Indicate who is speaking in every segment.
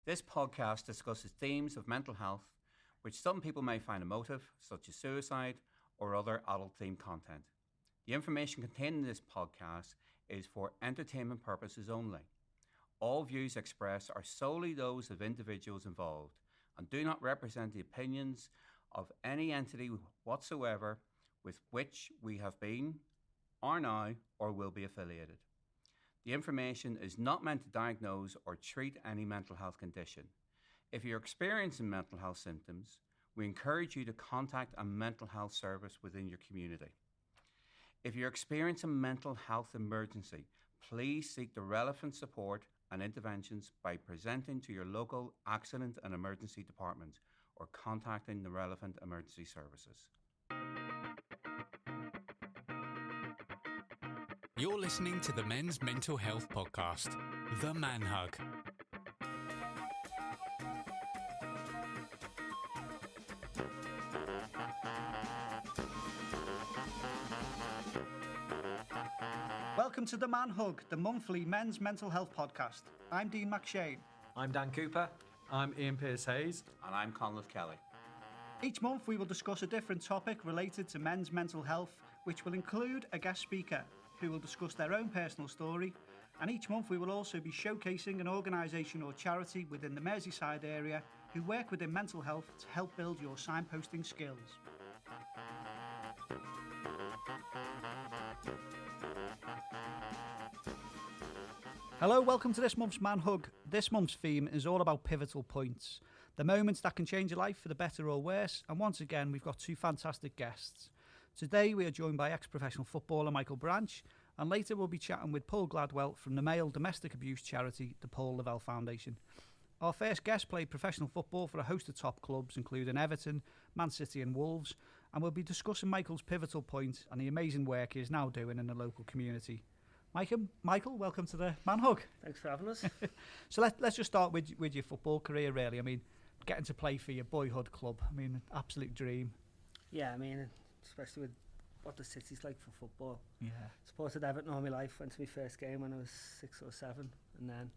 Speaker 1: This podcast discusses themes of mental health, which some people may find emotive, such as suicide or other adult-themed content. The information contained in this podcast is for entertainment purposes only. All views expressed are solely those of individuals involved and do not represent the opinions of any entity whatsoever with which we have been, are now, or will be affiliated. The information is not meant to diagnose or treat any mental health condition. If you're experiencing mental health symptoms, we encourage you to contact a mental health service within your community. If you're experiencing a mental health emergency, please seek the relevant support and interventions by presenting to your local accident and emergency department or contacting the relevant emergency services.
Speaker 2: You're listening to the Men's Mental Health Podcast, The Man Hug.
Speaker 3: Welcome to The Man Hug, the monthly men's mental health podcast. I'm Dean McShane.
Speaker 4: I'm Dan Cooper. I'm Ian Pearce-Hayes.
Speaker 1: And I'm Conleth Kelly.
Speaker 3: Each month we will discuss a different topic related to men's mental health, which will include a guest speaker who will discuss their own personal story. And each month we will also be showcasing an organisation or charity within the Merseyside area who work within mental health to help build your signposting skills. Hello, welcome to this month's Man Hug. This month's theme is all about pivotal points, the moments that can change your life for the better or worse. And once again, we've got two fantastic guests. Today we are joined by ex-professional footballer Michael Branch, and later we'll be chatting with Paul Gladwell from the male domestic abuse charity, the Paul Gladwell Foundation. Our first guest played professional football for a host of top clubs, including Everton, Man City and Wolves, and we'll be discussing Michael's pivotal point and the amazing work he is now doing in the local community. Michael, welcome to the Man Hug.
Speaker 5: Thanks for having us.
Speaker 3: So let's just start with your football career, really. I mean, getting to play for your boyhood club, I mean, absolute dream.
Speaker 5: Yeah, I mean, especially with what the city's like for football.
Speaker 3: Yeah.
Speaker 5: Supported Everton all my life, went to my first game when I was 6 or 7, and then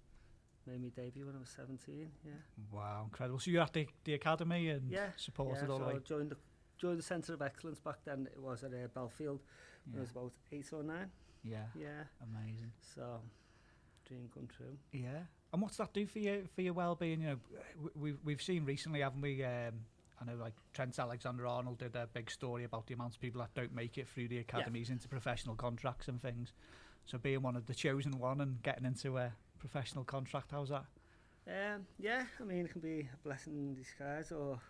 Speaker 5: made my debut when I was 17, yeah.
Speaker 3: Wow, incredible. So you're at the academy and supported all the way?
Speaker 5: Yeah, so I joined the Centre of Excellence back then. It was at Belfield when I was about 8 or 9.
Speaker 3: Yeah.
Speaker 5: Yeah.
Speaker 3: Amazing.
Speaker 5: So, dream come true.
Speaker 3: Yeah. And what's that do for your well-being? You know, we've seen recently, haven't we? I know, like Trent Alexander-Arnold did a big story about the amount of people that don't make it through the academies into professional contracts and things. So being one of the chosen one and getting into a professional contract, how's that?
Speaker 5: Yeah, I mean, it can be a blessing in disguise, or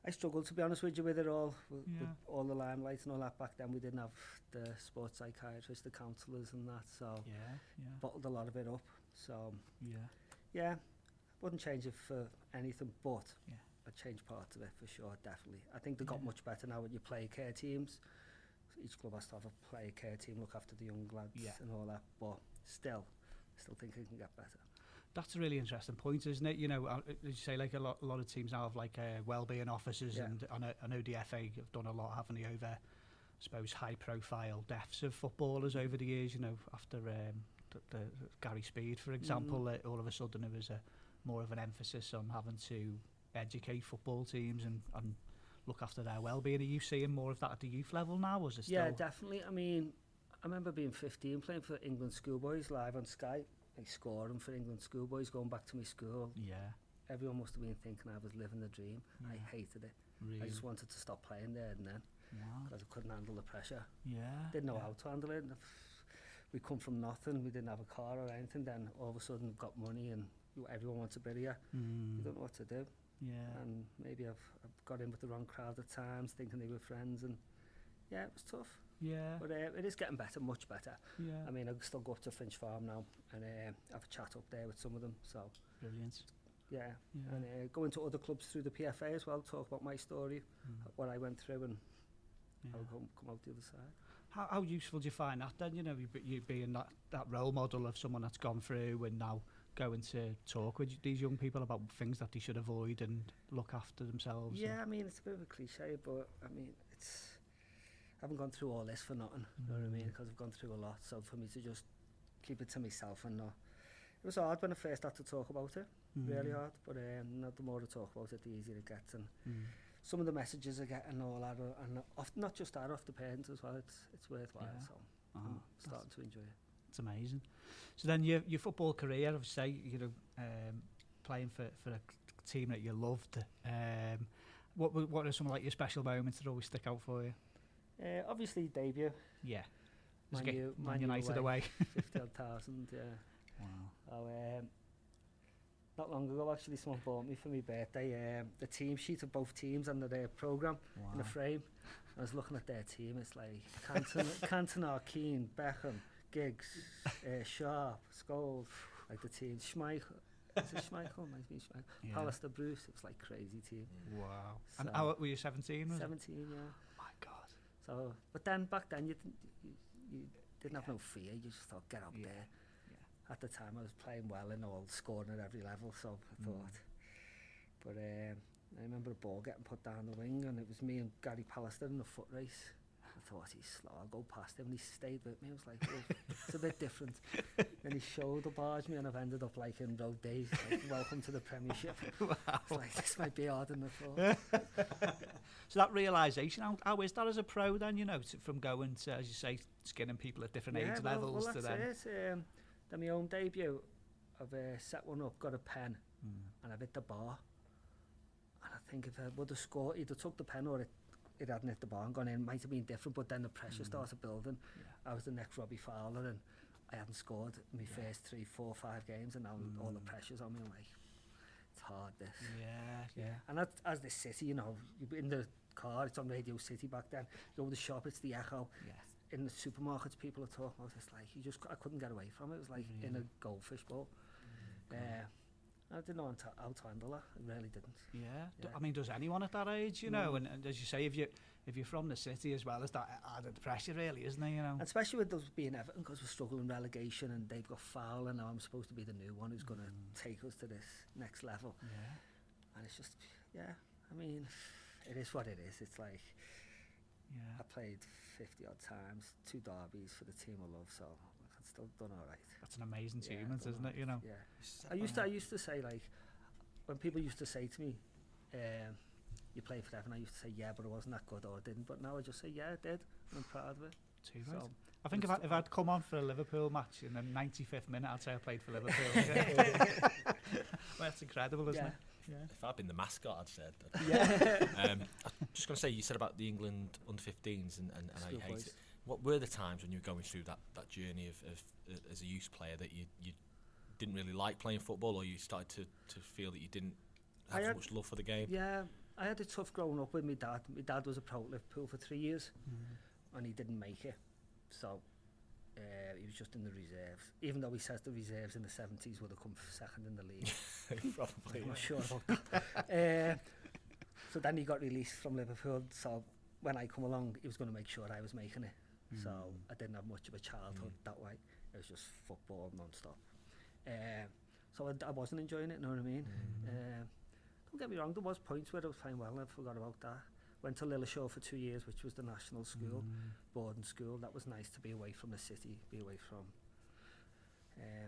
Speaker 5: I struggled, to be honest with you, with it all, with all the limelight and all that. Back then we didn't have the sports psychiatrists, the counsellors and that, so bottled a lot of it up. So yeah, wouldn't change it for anything, but I'd change parts of it for sure, definitely. I think they got much better now with your player care teams. So each club has to have a player care team, look after the young lads and all that, but still think it can get better.
Speaker 3: That's a really interesting point, isn't it? You know, as you say, like a lot of teams now have like wellbeing officers, and I know the FA have done a lot, haven't they, over, I suppose, high-profile deaths of footballers over the years. You know, after the Gary Speed, for example, all of a sudden there was more of an emphasis on having to educate football teams and look after their well-being. Are you seeing more of that at the youth level now, or is it still?
Speaker 5: Yeah, definitely. I mean, I remember being 15 playing for England schoolboys live on Sky, like scoring for England schoolboys, going back to my school.
Speaker 3: Yeah.
Speaker 5: Everyone must have been thinking I was living the dream.
Speaker 3: Yeah.
Speaker 5: I hated it.
Speaker 3: Really?
Speaker 5: I just wanted to stop playing there and then, because I couldn't handle the pressure.
Speaker 3: Yeah.
Speaker 5: Didn't know how to handle it. We come from nothing. We didn't have a car or anything. Then all of a sudden we've got money and everyone wants to be here. You don't know what to do.
Speaker 3: Yeah.
Speaker 5: And maybe I've got in with the wrong crowd at times, thinking they were friends, and it was tough.
Speaker 3: Yeah.
Speaker 5: But it is getting better, much better.
Speaker 3: Yeah.
Speaker 5: I mean, I still go up to Finch Farm now and have a chat up there with some of them. So
Speaker 3: brilliant.
Speaker 5: Yeah. And go into other clubs through the PFA as well, talk about my story, what I went through, and how I come out the other side.
Speaker 3: How useful do you find that then? You know, you being that role model of someone that's gone through and now going to talk with these young people about things that they should avoid and look after themselves.
Speaker 5: Yeah, I mean, it's a bit of a cliche, but I mean, I haven't gone through all this for nothing, you know what I mean, because I've gone through a lot. So for me to just keep it to myself and not... It was hard when I first had to talk about it. really hard. But the more I talk about it, the easier it gets. And some of the messages I get and all that, and often not just that, off the parents as well. It's worthwhile. So I'm starting to enjoy it.
Speaker 3: It's amazing. So then your football career, obviously, playing for a team that you loved. What are some of like your special moments that always stick out for you?
Speaker 5: Obviously debut.
Speaker 3: Yeah.
Speaker 5: Man
Speaker 3: United away.
Speaker 5: 50,000. Yeah.
Speaker 3: Wow.
Speaker 5: Oh, not long ago, actually, someone bought me for my birthday the team sheet of both teams and their programme in a frame. I was looking at their team. It's like Cantona, Keane, Beckham, Giggs, Sharp, Scholes, like the team. Schmeichel. Is it Schmeichel? Might be Schmeichel.
Speaker 3: Yeah.
Speaker 5: Pallister, Bruce. It was like crazy team.
Speaker 3: Wow.
Speaker 5: So,
Speaker 3: and how were you, 17?
Speaker 5: 17, yeah.
Speaker 3: Oh my God.
Speaker 5: So, but then back then you didn't have no fear. You just thought, get out there. Yeah. At the time, I was playing well and all, scoring at every level. So I thought, but I remember the ball getting put down the wing, and it was me and Gary Pallister in the foot race. I thought, he's slow, I'll go past him, and he stayed with me. I was like, well, it's a bit different. Then he shoulder barged me, and I've ended up like in road days, like, welcome to the Premiership. Wow. It's like, this might be harder than I thought.
Speaker 3: So that realisation, how is that as a pro then, from going to, as you say, skinning people at different age levels to then?
Speaker 5: That's it. Then my own debut, I've set one up, got a pen, and I've hit the bar. And I think if I would have scored, either took the pen or it hadn't hit the bar and gone in. Might have been different, but then the pressure started building. I was the next Robbie Fowler, and I hadn't scored in my first 3, 4, 5 games, and now all the pressure's on me. I'm like, it's hard, this. Yeah. And as the City, you're in the car, it's on Radio City back then. You go to the shop, it's the echo. In the supermarkets, people are talking about this. Like, I couldn't get away from it. It was like in a goldfish bowl. I didn't know how to handle that. I really didn't.
Speaker 3: Yeah. I mean, does anyone at that age, And as you say, if you're from the city as well, it's that added pressure, really, isn't it? And
Speaker 5: especially with us being Everton, because we're struggling relegation, and they've got Fowler, and now I'm supposed to be the new one who's going to take us to this next level. And it's just, I mean, it is what it is. It's like, I played 50 odd times, 2 derbies for the team I love, so I've still done all right.
Speaker 3: That's an amazing achievement, isn't it?
Speaker 5: Yeah. I used to say, like, when people used to say to me, you played for Everton, I used to say, yeah, but it wasn't that good, or I didn't. But now I just say, yeah, I did. I'm proud of it.
Speaker 3: Too right. So I think if I'd come on for a Liverpool match in the 95th minute, I'd say I played for Liverpool. Well, that's incredible, isn't it?
Speaker 6: Yeah. If I'd been the mascot, I'd said that.
Speaker 5: Yeah.
Speaker 6: I'm just going to say, you said about the England under-15s and how you hate it. What were the times when you were going through that journey of as a youth player that you didn't really like playing football, or you started to feel that you didn't have as much love for the game?
Speaker 5: Yeah, I had it tough growing up with my dad. My dad was a pro at Liverpool for 3 years, and he didn't make it. So he was just in the reserves. Even though he says the reserves in the 70s would have come second in the league.
Speaker 6: Probably.
Speaker 5: I'm not sure about that. So then he got released from Liverpool. So when I come along, he was going to make sure I was making it. So I didn't have much of a childhood that way. It was just football non-stop. So I wasn't enjoying it, you know what I mean? Don't get me wrong, there was points where I was playing well and I forgot about that. Went to Lilleshall for 2 years, which was the national school, boarding school. That was nice to be away from the city, be away from.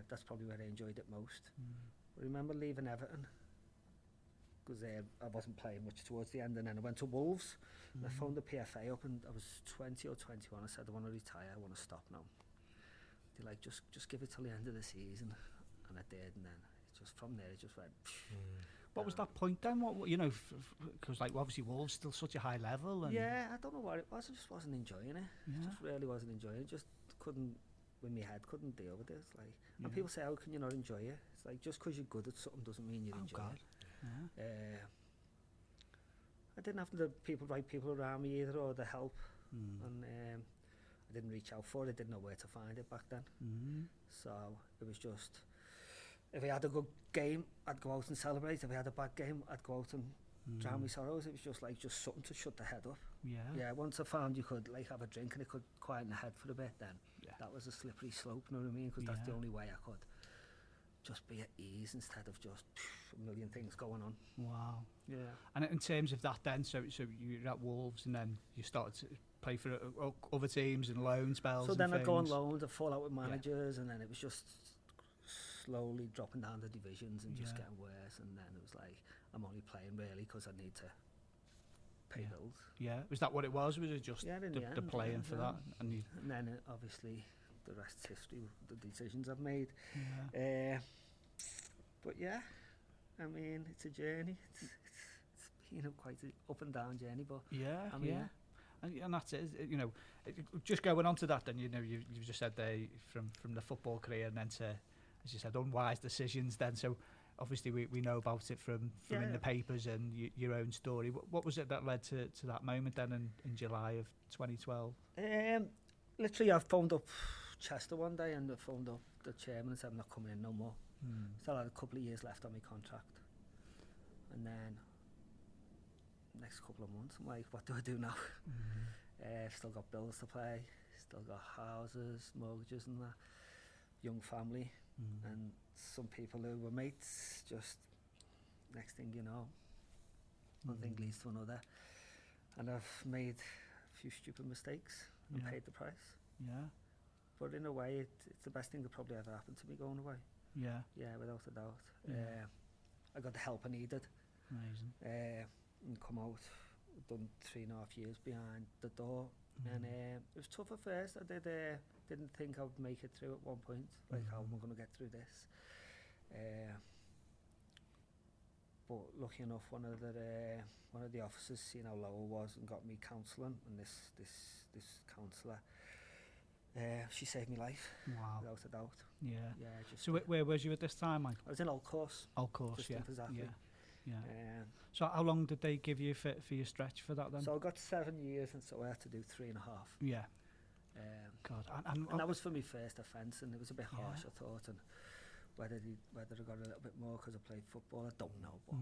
Speaker 5: That's probably where I enjoyed it most. I remember leaving Everton, because I wasn't playing much towards the end, and then I went to Wolves, and I phoned the PFA up, and I was 20 or 21. I said, I want to retire, I want to stop now. They're like, just give it till the end of the season, and I did, and then just from there it just went.
Speaker 3: What was that point then? What because like obviously Wolves still such a high level. And
Speaker 5: yeah, I don't know what it was. I just wasn't enjoying it. Just really wasn't enjoying it. Just couldn't, with my head, couldn't deal with it. It's like, and people say, how can you not enjoy it? It's like, just because you're good at something doesn't mean you enjoy it. I didn't have the right people around me either, or the help, and I didn't reach out for it. I didn't know where to find it back then. So it was just, if I had a good game, I'd go out and celebrate. If I had a bad game, I'd go out and drown my sorrows. It was just like something to shut the head up. Yeah. Once I found you could like have a drink and it could quieten the head for a bit, then that was a slippery slope. You know what I mean? Because that's the only way I could just be at ease instead of just a million things going on.
Speaker 3: Wow.
Speaker 5: Yeah.
Speaker 3: And in terms of that, then, so you're at Wolves, and then you started to play for other teams and loan spells.
Speaker 5: So then
Speaker 3: I'd
Speaker 5: go on loans, I'd fall out with managers, and then it was just slowly dropping down the divisions and just getting worse. And then it was like, I'm only playing really because I need to pay bills.
Speaker 3: Yeah, was that what it was? Was it just the playing for that? And
Speaker 5: then obviously the rest's history, the decisions I've made. But yeah, I mean, it's a journey. It's been quite an up and down journey, but and that's it. You know, just going on to that, then, you know, you've just said there from the football career and then to, as you said, unwise decisions. Then, so obviously we know about it from in the papers and your own story. What was it that led to that moment then in July of 2012? Literally, I phoned up Chester one day and I phoned up the chairman and said I'm not coming in no more. Still had a couple of years left on my contract, and then next couple of months I'm like, what do I do now? Still got bills to pay, still got houses, mortgages and that, young family, and some people who were mates, just next thing you know, one thing leads to another, and I've made a few stupid mistakes and paid the price. But in a way, it's the best thing that probably ever happened to me going away. Without a doubt. I got the help I needed.
Speaker 3: Amazing.
Speaker 5: And come out, done 3.5 years behind the door, and it was tough at first. I didn't think I would make it through at one point. Like, how am I going to get through this? But lucky enough, one of the officers seen how low I was and got me counselling, and this counsellor, she saved my life. Wow. Without a doubt.
Speaker 3: So where was you at this time, Mike?
Speaker 5: I was in Old Course.
Speaker 3: Old Course,
Speaker 5: just in Pizzafi.
Speaker 3: So how long did they give you for your stretch for that then?
Speaker 5: So I got 7 years, and so I had to do 3.5.
Speaker 3: God,
Speaker 5: and that was for my first offence, and it was a bit harsh, I thought, and whether I got a little bit more because I played football, I don't know, but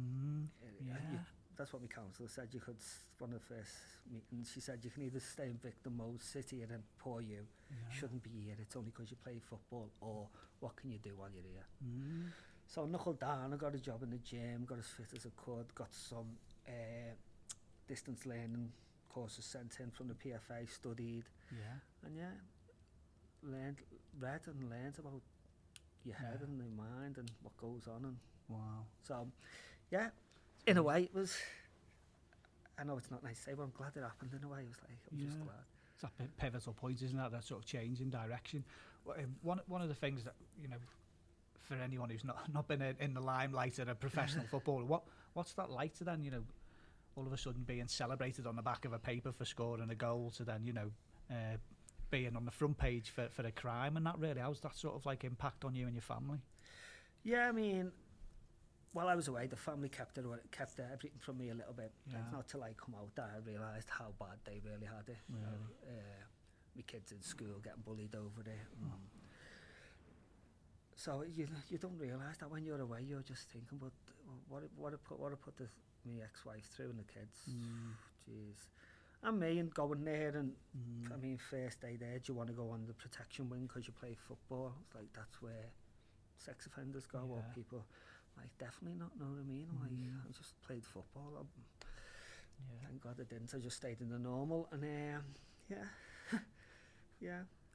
Speaker 5: that's what my counsellor said. You could, one of the first meetings, she said you can either stay in victim mode, sit here and poor you, shouldn't be here, it's only because you play football, or what can you do while you're here? So I knuckled down, I got a job in the gym, got as fit as I could, got some distance learning courses sent in from the PFA, studied, and read and learned about your head and your mind and what goes on. And so, in a way it was, I know it's not nice to say, but I'm glad it happened in a way. It was like, I'm just glad.
Speaker 3: It's that pivotal point, isn't that sort of change in direction? One of the things that, you know, for anyone who's not been in the limelight at a professional footballer, what's that like to then, you know, all of a sudden being celebrated on the back of a paper for scoring a goal, to then, you know, being on the front page for a crime, and that really, how's that sort of like impact on you and your family?
Speaker 5: I mean, while I was away, the family kept everything from me a little bit. It's not till I come out that I realised how bad they really had it. You know, my kids in school getting bullied over it. So you don't realise that when you're away, you're just thinking, but what I put my ex-wife through and the kids. Jeez. And me, and going there, and I mean, first day there, do you want to go on the protection wing because you play football? It's like, that's where sex offenders go, or people, like, definitely not, know what I mean? Like, I just played football. Thank God I didn't. I just stayed in the normal, and I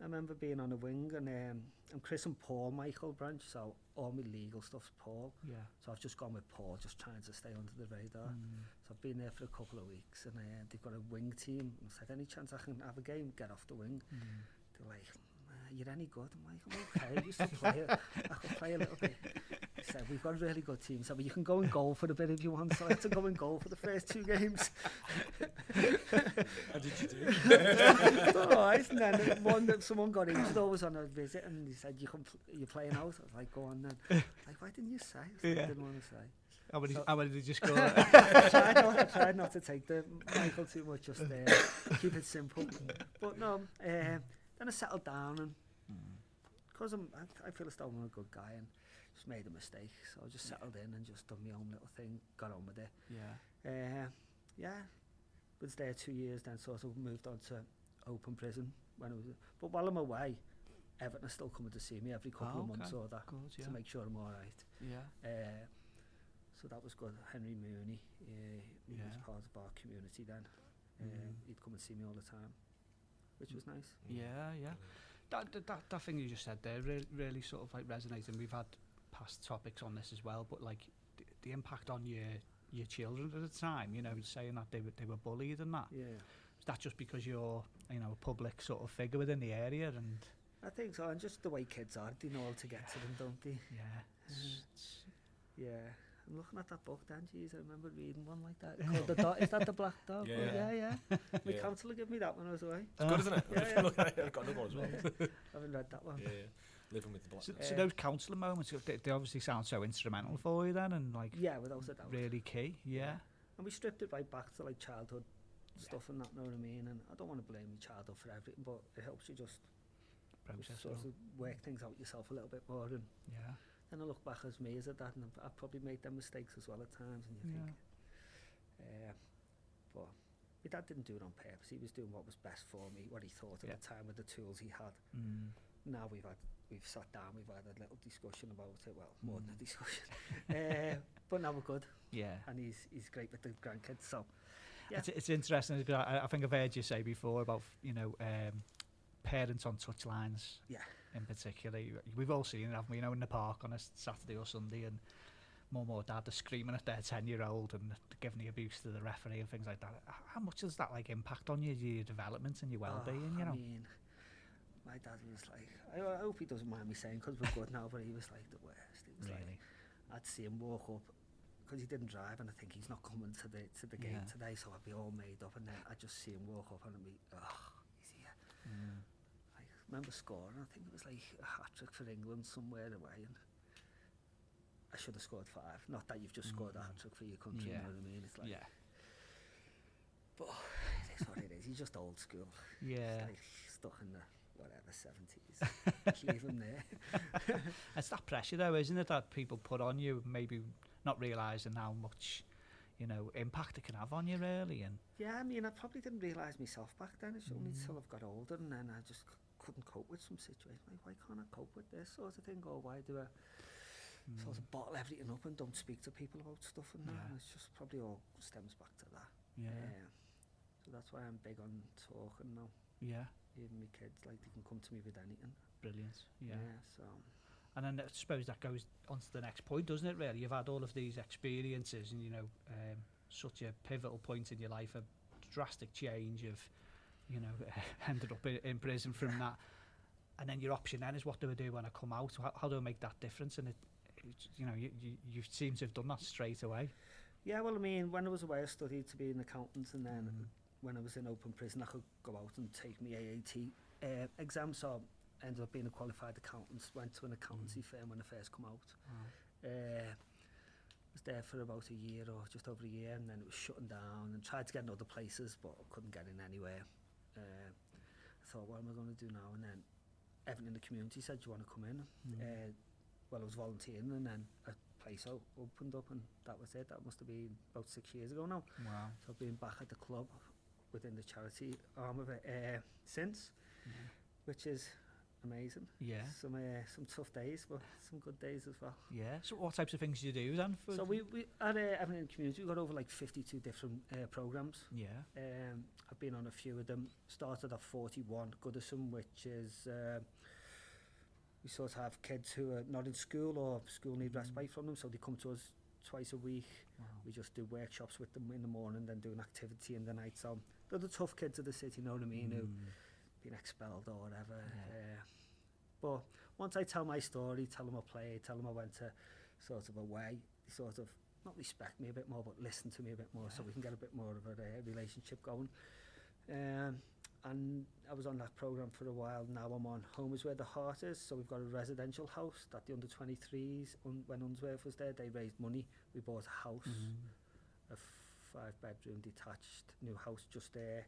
Speaker 5: remember being on a wing, and I'm Chris and Paul Michael branch, so all my legal stuff's Paul. So I've just gone with Paul, just trying to stay under the radar. So I've been there for a couple of weeks, and they've got a wing team. I said, any chance I can have a game, get off the wing? They're like, you're any good? I'm like, I'm okay, I used to play it. I could play a little bit. He said, we've got a really good team, so you can go and goal for a bit if you want. So I had to go and goal for the first 2 games.
Speaker 6: How did you do?
Speaker 5: Alright, and then someone got injured, I was on a visit, and he said, you're playing out? I was like, go on then. Like, why didn't you say? I didn't want to say.
Speaker 3: How many did you score?
Speaker 5: I tried not to take the Michael too much, just keep it simple. But no, then I settled down, and because I feel as though I'm a good guy, and just made a mistake, so I just settled in and just done my own little thing, got on with it. Was there 2 years, then sort of moved on to open prison but while I'm away, Everton are still coming to see me every couple of months or that, to make sure I'm alright. So that was good. Henry Mooney, he was part of our community then. He'd come and see me all the time, which was nice.
Speaker 3: That thing you just said there really sort of like resonating. We've had past topics on this as well, but like the impact on your children at the time, you know, saying that they were bullied and that.
Speaker 5: Yeah.
Speaker 3: Is that just because you're, you know, a public sort of figure within the area? And
Speaker 5: I think so, and just the way kids are, they know how to get to them, don't they? Yeah. I'm looking at that book then, geez, I remember reading one like that. Called The Dog. Is that The Black Dog? Yeah. My counsellor gave me that when I was away.
Speaker 6: It's good, isn't it?
Speaker 5: Yeah.
Speaker 6: I've got another one as well.
Speaker 5: I haven't read that one.
Speaker 6: Yeah. Living with the Black Dog.
Speaker 3: So those counsellor moments, they obviously sound so instrumental for you then, and like
Speaker 5: Without a doubt.
Speaker 3: really key. Yeah.
Speaker 5: And we stripped it right back to like childhood stuff and that, know what I mean? And I don't want to blame your childhood for everything, but it helps you just sort of work things out yourself a little bit more. And then I look back as me as a dad, and I've probably made them mistakes as well at times, and you think, but my dad didn't do it on purpose. He was doing what was best for me, what he thought at the time with the tools he had. Now we've sat down, we've had a little discussion about it, well, more than a discussion, but now we're good. And he's great with the grandkids, so
Speaker 3: it's interesting, because I think I've heard you say before about, you know, parents on touchlines. In particular, we've all seen it, haven't we? You know, in the park on a Saturday or Sunday, and mum or dad are screaming at their 10-year-old and giving the abuse to the referee and things like that. How much does that like impact on your development and your well-being? You know,
Speaker 5: I mean, my dad was like, I hope he doesn't mind me saying, because we're good now, but he was like the worst. It was
Speaker 3: really?
Speaker 5: Like, I'd see him walk up, because he didn't drive, and I think he's not coming to the gate today, so I'd be all made up, and then I'd just see him walk up and I'd be, he's here. I remember scoring, I think it was like a hat-trick for England somewhere away, and I should have scored 5. Not that you've just scored a hat-trick for your country, you know what I mean? It's like, but it is what it is. He's just old school. He's like stuck in the whatever 70s. Just leave him there.
Speaker 3: It's that pressure though, isn't it, that people put on you, maybe not realising how much, you know, impact it can have on you, really. And
Speaker 5: I mean, I probably didn't realise myself back then. It's only till I've got older, and then I just couldn't cope with some situations. Like, why can't I cope with this sort of thing, or why do I sort of bottle everything up and don't speak to people about stuff and that? And it's just probably all stems back to that. So that's why I'm big on talking now. Even my kids, like, they can come to me with anything.
Speaker 3: Brilliant.
Speaker 5: So,
Speaker 3: and then I suppose that goes on to the next point, doesn't it, really? You've had all of these experiences, and, you know, such a pivotal point in your life, a drastic change of, you know, ended up in prison from that, and then your option then is, what do I do when I come out? How do I make that difference? And you know, you seem to have done that straight away. Well,
Speaker 5: I mean, when I was away, I studied to be an accountant, and then when I was in open prison, I could go out and take my AAT exam, so I ended up being a qualified accountant. Went to an accountancy firm when I first come out. Was there for about a year, or just over a year, and then it was shutting down, and tried to get in other places, but I couldn't get in anywhere. I thought, what am I going to do now? And then Everton in the community said, do you want to come in? Well, I was volunteering, and then a place opened up, and that was it. That must have been about 6 years ago now.
Speaker 3: Wow.
Speaker 5: So I've been back at the club within the charity arm of it since, which is amazing. Some tough days, but some good days as well.
Speaker 3: So what types of things do you do then?
Speaker 5: So we at Everton in the community, we've got over like 52 different programs. I've been on a few of them. Started at 41 Goodison, which is we sort of have kids who are not in school, or school need respite from them, so they come to us twice a week. We just do workshops with them in the morning, then do an activity in the night. So they're the tough kids of the city, you know what I mean, who've been expelled or whatever. But once I tell my story, tell them I played, tell them I went to sort of away, they sort of not respect me a bit more, but listen to me a bit more, so we can get a bit more of a relationship going. And I was on that programme for a while. Now I'm on Home is Where the Heart Is. So we've got a residential house that the under-23s, when Unsworth was there, they raised money. We bought a house, a 5-bedroom detached new house just there,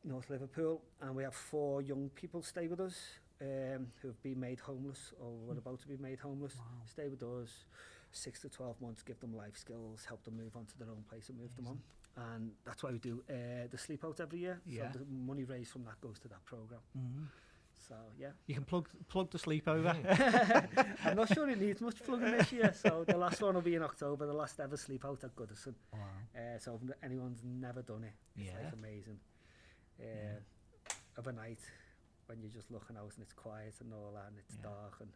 Speaker 5: North Liverpool. And we have 4 young people stay with us who have been made homeless, or were about to be made homeless. Stay with us 6 to 12 months, give them life skills, help them move on to their own place and move them on. And that's why we do the sleep out every year. So the money raised from that goes to that programme. So
Speaker 3: you can plug the sleepover.
Speaker 5: I'm not sure it needs much plugging this year. So the last one will be in October, the last ever sleep out at Goodison. So if anyone's never done it, it's like amazing. Of a night when you're just looking out and it's quiet and all that, and it's dark, and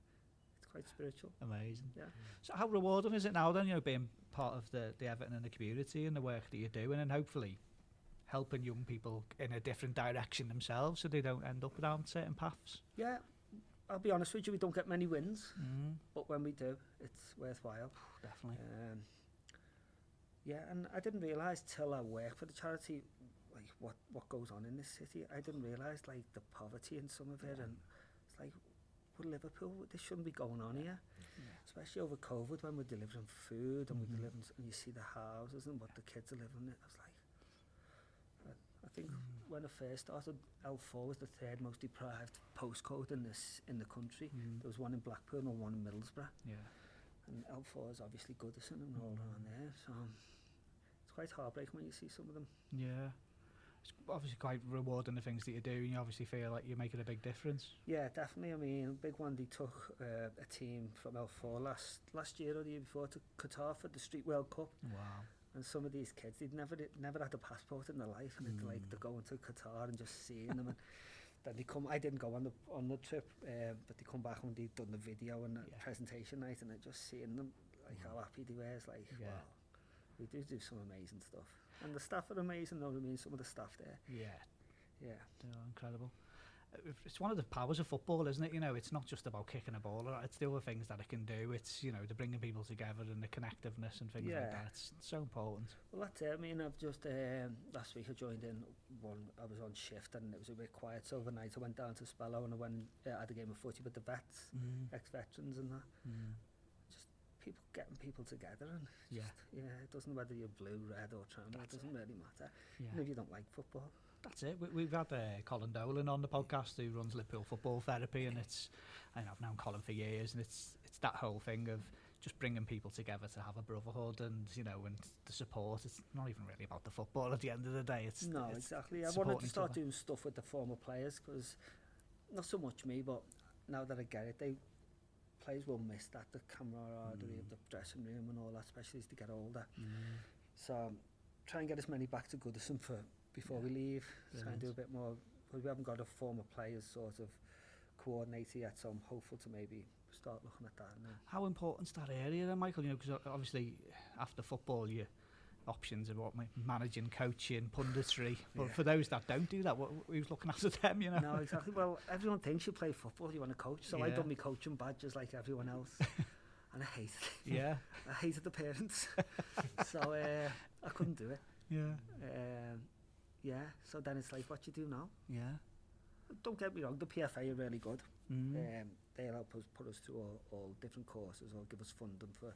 Speaker 5: it's quite spiritual.
Speaker 3: Amazing.
Speaker 5: Yeah.
Speaker 3: So how rewarding is it now then, being part of the Everton and the community and the work that you're doing, and hopefully helping young people in a different direction themselves so they don't end up down certain paths?
Speaker 5: Yeah, I'll be honest with you, we don't get many wins, but when we do, it's worthwhile.
Speaker 3: Definitely.
Speaker 5: Yeah, and I didn't realise till I worked for the charity, like what goes on in this city. I didn't realise like the poverty in some of it, and it's like, with Liverpool, this shouldn't be going on here, especially over COVID when we're delivering food and we're delivering, and you see the houses and what the kids are living in. I was like, I think when I first started, L4 was the third most deprived postcode in the country. There was one in Blackpool and one in Middlesbrough.
Speaker 3: Yeah.
Speaker 5: And L4 is obviously Goodison and all around there, so it's quite heartbreaking when you see some of them.
Speaker 3: Yeah. It's obviously quite rewarding the things that you do, and you obviously feel like you're making a big difference.
Speaker 5: Yeah, definitely. I mean, a big one, they took a team from L4 last year or the year before to Qatar for the Street World Cup.
Speaker 3: Wow.
Speaker 5: And some of these kids, they'd never had a passport in their life, and they're going to Qatar and just seeing them. And then they come. I didn't go on the trip, but they come back when they've done the video and the presentation night, and just seeing them, like how happy they were. It's like, wow, we do some amazing stuff, and the staff are amazing. Though, I mean, some of the staff there. Yeah.
Speaker 3: They're incredible. It's one of the powers of football, isn't it? It's not just about kicking a ball. It's the other things that it can do. It's, the bringing people together and the connectiveness and things like that. It's so important.
Speaker 5: Well, that's it. I mean, I've just, last week I joined in I was on shift and it was a bit quiet. So overnight I went down to Spello and I went, had a game of footy with the vets, ex-veterans and that. Just getting people together. And it doesn't matter whether you're blue, red or tramway. It doesn't really matter. Even if you don't like football.
Speaker 3: That's it. We've had Colin Dolan on the podcast, who runs Liverpool Football Therapy, and I've known Colin for years, and it's that whole thing of just bringing people together to have a brotherhood, and and the support. It's not even really about the football at the end of the day. It's
Speaker 5: exactly. I wanted to start doing stuff with the former players, because not so much me, but now that I get it, players will miss that, the camaraderie of the dressing room and all that, especially as they get older. So try and get as many back to Goodison before we leave. Try and do a bit more. We haven't got a former players sort of coordinator yet, so I'm hopeful to maybe start looking at that.
Speaker 3: How important's that area then, Michael? Because obviously after football your options are what, managing, coaching, punditry, but for those that don't do that, who's looking after them,
Speaker 5: No, exactly. Well, everyone thinks you play football, you want to coach, so I done my coaching badges like everyone else. And I hated it.
Speaker 3: Yeah.
Speaker 5: I hated the parents. So I couldn't do it. So then it's like, what you do now? Don't get me wrong, the PFA are really good. They'll help us put us through all different courses or give us funding for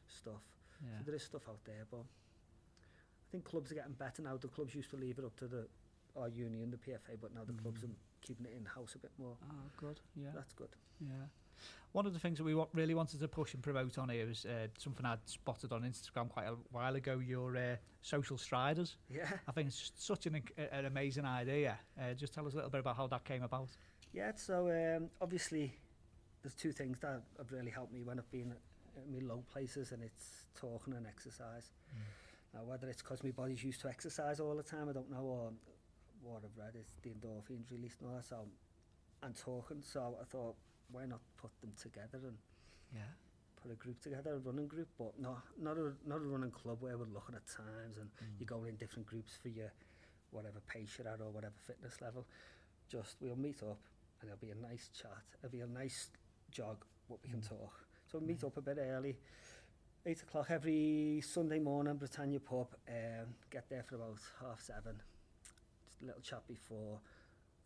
Speaker 5: stuff. So there is stuff out there, but I think clubs are getting better now. The clubs used to leave it up to our union, the PFA, but now the clubs are keeping it in-house a bit more.
Speaker 3: Oh, good. Yeah.
Speaker 5: That's good.
Speaker 3: Yeah. One of the things that we really wanted to push and promote on here is something I'd spotted on Instagram quite a while ago, your social striders.
Speaker 5: Yeah.
Speaker 3: I think it's such an amazing idea. Just tell us a little bit about how that came about.
Speaker 5: Yeah, so obviously there's two things that have really helped me when I've been in my low places, and it's talking and exercise. Now, whether it's because my body's used to exercise all the time, I don't know, or what I've read is the endorphins released and all that, so, and talking, so I thought, why not put them together and put a group together, a running group, but not a running club where we're looking at times and you go in different groups for your whatever pace you're at or whatever fitness level. Just we'll meet up and there'll be a nice chat, it'll be a nice jog, what we can talk. So we'll meet up a bit early, 8 o'clock every Sunday morning, Britannia pub, get there for about 7:30, just a little chat before.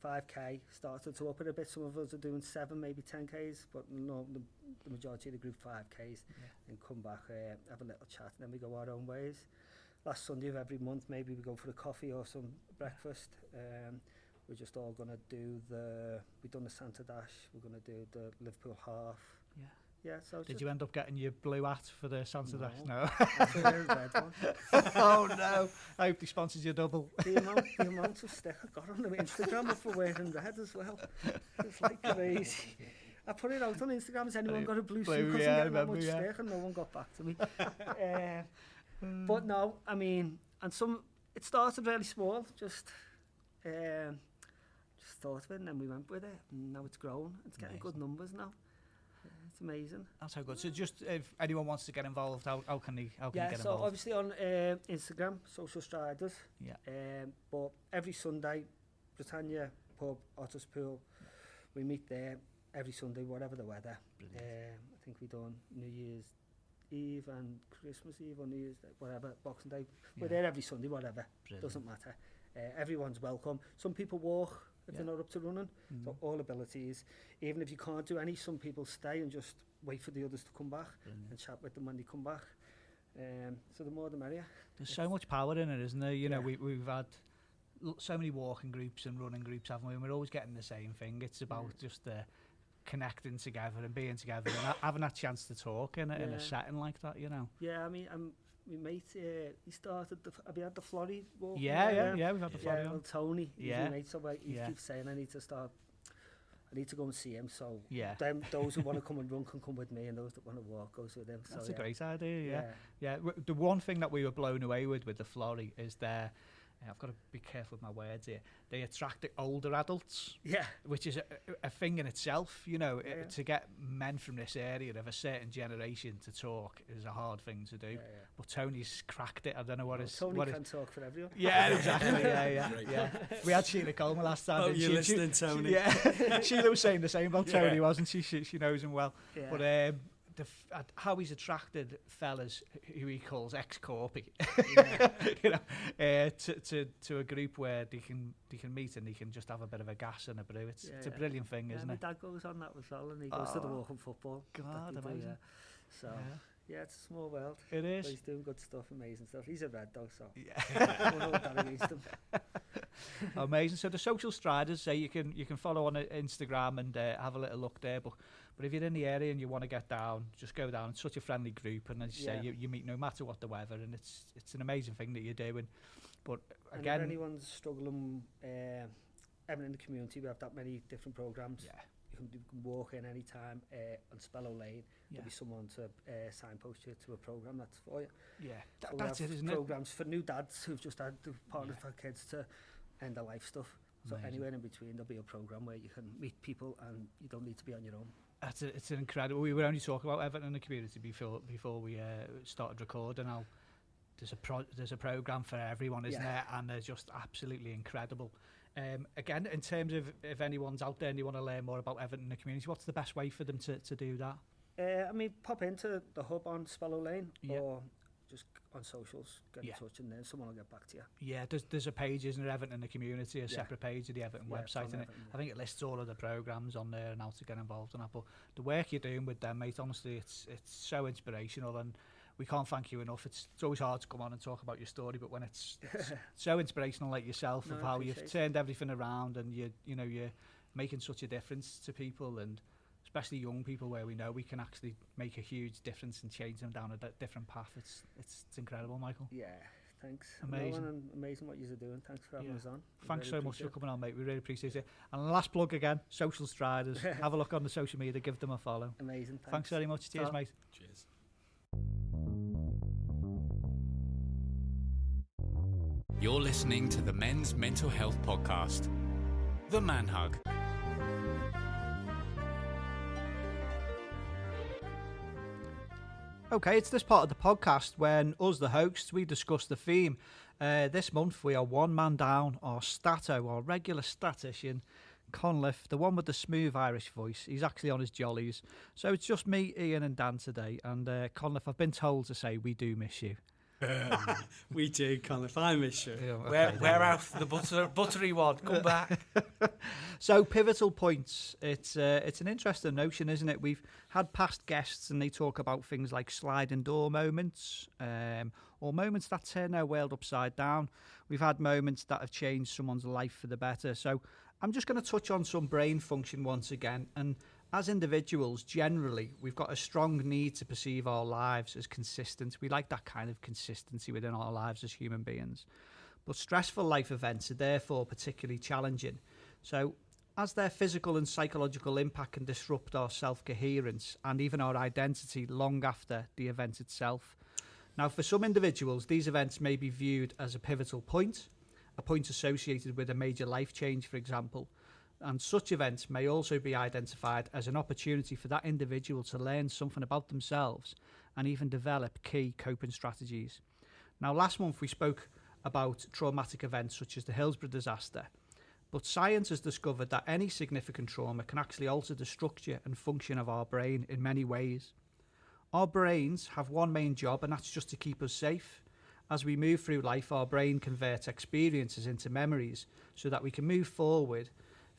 Speaker 5: 5k, started to up it a bit. Some of us are doing 7, maybe 10k's, but no, the majority of the group 5k's, and come back, have a little chat, and then we go our own ways. Last Sunday of every month, maybe we go for a coffee or some breakfast. We're just all going to do we've done the Santa Dash, we're going to do the Liverpool half. Yeah, so
Speaker 3: did you end up getting your blue hat for the Santa Dash? No.
Speaker 5: That's a red one.
Speaker 3: Oh no! I hope he sponsors your double.
Speaker 5: The amount of stick I got on the Instagram for wearing red as well. It's like crazy. I put it out on Instagram. Has anyone got a blue suit? Because I'm getting that much stick, and no one got back to me. But no, I mean, it started really small. Just thought of it, and then we went with it, and now it's grown. It's getting good numbers now. it's amazing.
Speaker 3: That's how good. So just if anyone wants to get involved, how can they get involved?
Speaker 5: So obviously on Instagram, Social Striders.
Speaker 3: Yeah.
Speaker 5: But every Sunday, Britannia pub, Otters Pool, we meet there every Sunday, whatever the weather. I think we done New Year's Eve and Christmas Eve or New Year's Day, whatever, Boxing Day. We're there every Sunday, whatever. Doesn't matter. Everyone's welcome. Some people walk if they're not up to running. So all abilities. Even if you can't do any, some people stay and just wait for the others to come back and chat with them when they come back. So the more the merrier.
Speaker 3: There's so much power in it, isn't there? You know, we've had so many walking groups and running groups, haven't we? And we're always getting the same thing. It's about just connecting together and being together and having that chance to talk in a setting like that, you know.
Speaker 5: Yeah, I mean, my mate, he started have you had the Florrie walk?
Speaker 3: Yeah, we've had the Florrie on.
Speaker 5: Tony, he's my mate, so he keeps saying I need to go and see him, so those who want to come and run can come with me, and those that want to walk goes with him.
Speaker 3: That's a great idea, yeah. The one thing that we were blown away with the Florrie is I've got to be careful with my words here. They attract the older adults, which is a thing in itself. You know, to get men from this area of a certain generation to talk is a hard thing to do. But Tony's cracked it. I don't know what is.
Speaker 5: Tony can talk for everyone.
Speaker 3: Yeah, exactly. Yeah. We had Sheila Coleman last time.
Speaker 4: Oh, you're listening, Tony.
Speaker 3: Yeah, Sheila was saying the same about Tony, wasn't she? She knows him well. Yeah. But how he's attracted fellas who he calls ex-corpy, you know, to a group where they can meet and they can just have a bit of a gas and a brew. It's a brilliant thing, isn't it?
Speaker 5: My dad goes on that as well, and he goes to the walking football.
Speaker 3: God, amazing.
Speaker 5: So it's a small world.
Speaker 3: It is.
Speaker 5: But he's doing good stuff, amazing stuff. He's a red dog, so I won't hold that against him.
Speaker 3: Amazing. So the Social Striders, you can follow on Instagram and have a little look there. But if you're in the area and you want to get down, just go down. It's such a friendly group, and as you say, you meet no matter what the weather, and it's an amazing thing that you're doing. But again,
Speaker 5: and if anyone's struggling, even in the community, we have that many different programs.
Speaker 3: Yeah.
Speaker 5: You can walk in any time on Spellow Lane. There'll be someone to signpost you to a program that's for you.
Speaker 3: Yeah,
Speaker 5: so
Speaker 3: that's it, isn't it?
Speaker 5: Programs for new dads who've just had the partners for kids to end their life stuff. So anywhere in between, there'll be a program where you can meet people and you don't need to be on your own.
Speaker 3: It's an incredible. We were only talking about Everton in the community before we started recording. Now there's a program for everyone, isn't there? And they're just absolutely incredible. Again, in terms of if anyone's out there and you want to learn more about Everton in the community, what's the best way for them to do that?
Speaker 5: I mean, pop into the hub on Spellow Lane or just on socials, get in touch, and then someone will get back to you. Yeah,
Speaker 3: there's a page, isn't there, Everton in the community, a separate page of the Everton website, and I think it lists all of the programmes on there and how to get involved in that. But the work you're doing with them, mate, honestly, it's so inspirational, and we can't thank you enough. It's always hard to come on and talk about your story, but when it's so inspirational, like yourself, of how you've turned everything around, and you're making such a difference to people, and especially young people, where we know we can actually make a huge difference and change them down a different path. It's incredible, Michael.
Speaker 5: Yeah, thanks.
Speaker 3: Amazing
Speaker 5: what you're doing. Thanks for having us on.
Speaker 3: Thanks so much for coming on, mate. We really appreciate it. And last plug again, Social Striders. Have a look on the social media, give them a follow.
Speaker 5: Amazing.
Speaker 3: Thanks very much. Cheers, mate.
Speaker 6: Cheers.
Speaker 2: You're listening to the Men's Mental Health Podcast, The Man Hug.
Speaker 3: Okay, it's this part of the podcast when us, the hosts, we discuss the theme. This month we are one man down, our regular statistician, Conliffe, the one with the smooth Irish voice. He's actually on his jollies. So it's just me, Ian and Dan today. And Conliffe, I've been told to say we do miss you.
Speaker 4: We do, Conliffe. I miss you.
Speaker 3: Yeah,
Speaker 6: Where out the buttery one? Come back.
Speaker 3: So pivotal points. It's an interesting notion, isn't it? We've had past guests and they talk about things like sliding door moments, or moments that turn their world upside down. We've had moments that have changed someone's life for the better. So I'm just going to touch on some brain function once again. And as individuals, generally, we've got a strong need to perceive our lives as consistent. We like that kind of consistency within our lives as human beings. But stressful life events are therefore particularly challenging. So as their physical and psychological impact can disrupt our self-coherence and even our identity long after the event itself. Now, for some individuals, these events may be viewed as a pivotal point, a point associated with a major life change, for example. and such events may also be identified as an opportunity for that individual to learn something about themselves and even develop key coping strategies. Now, last month we spoke about traumatic events such as the Hillsborough disaster, but science has discovered that any significant trauma can actually alter the structure and function of our brain in many ways. Our brains have one main job, and that's just to keep us safe. As we move through life, our brain converts experiences into memories so that we can move forward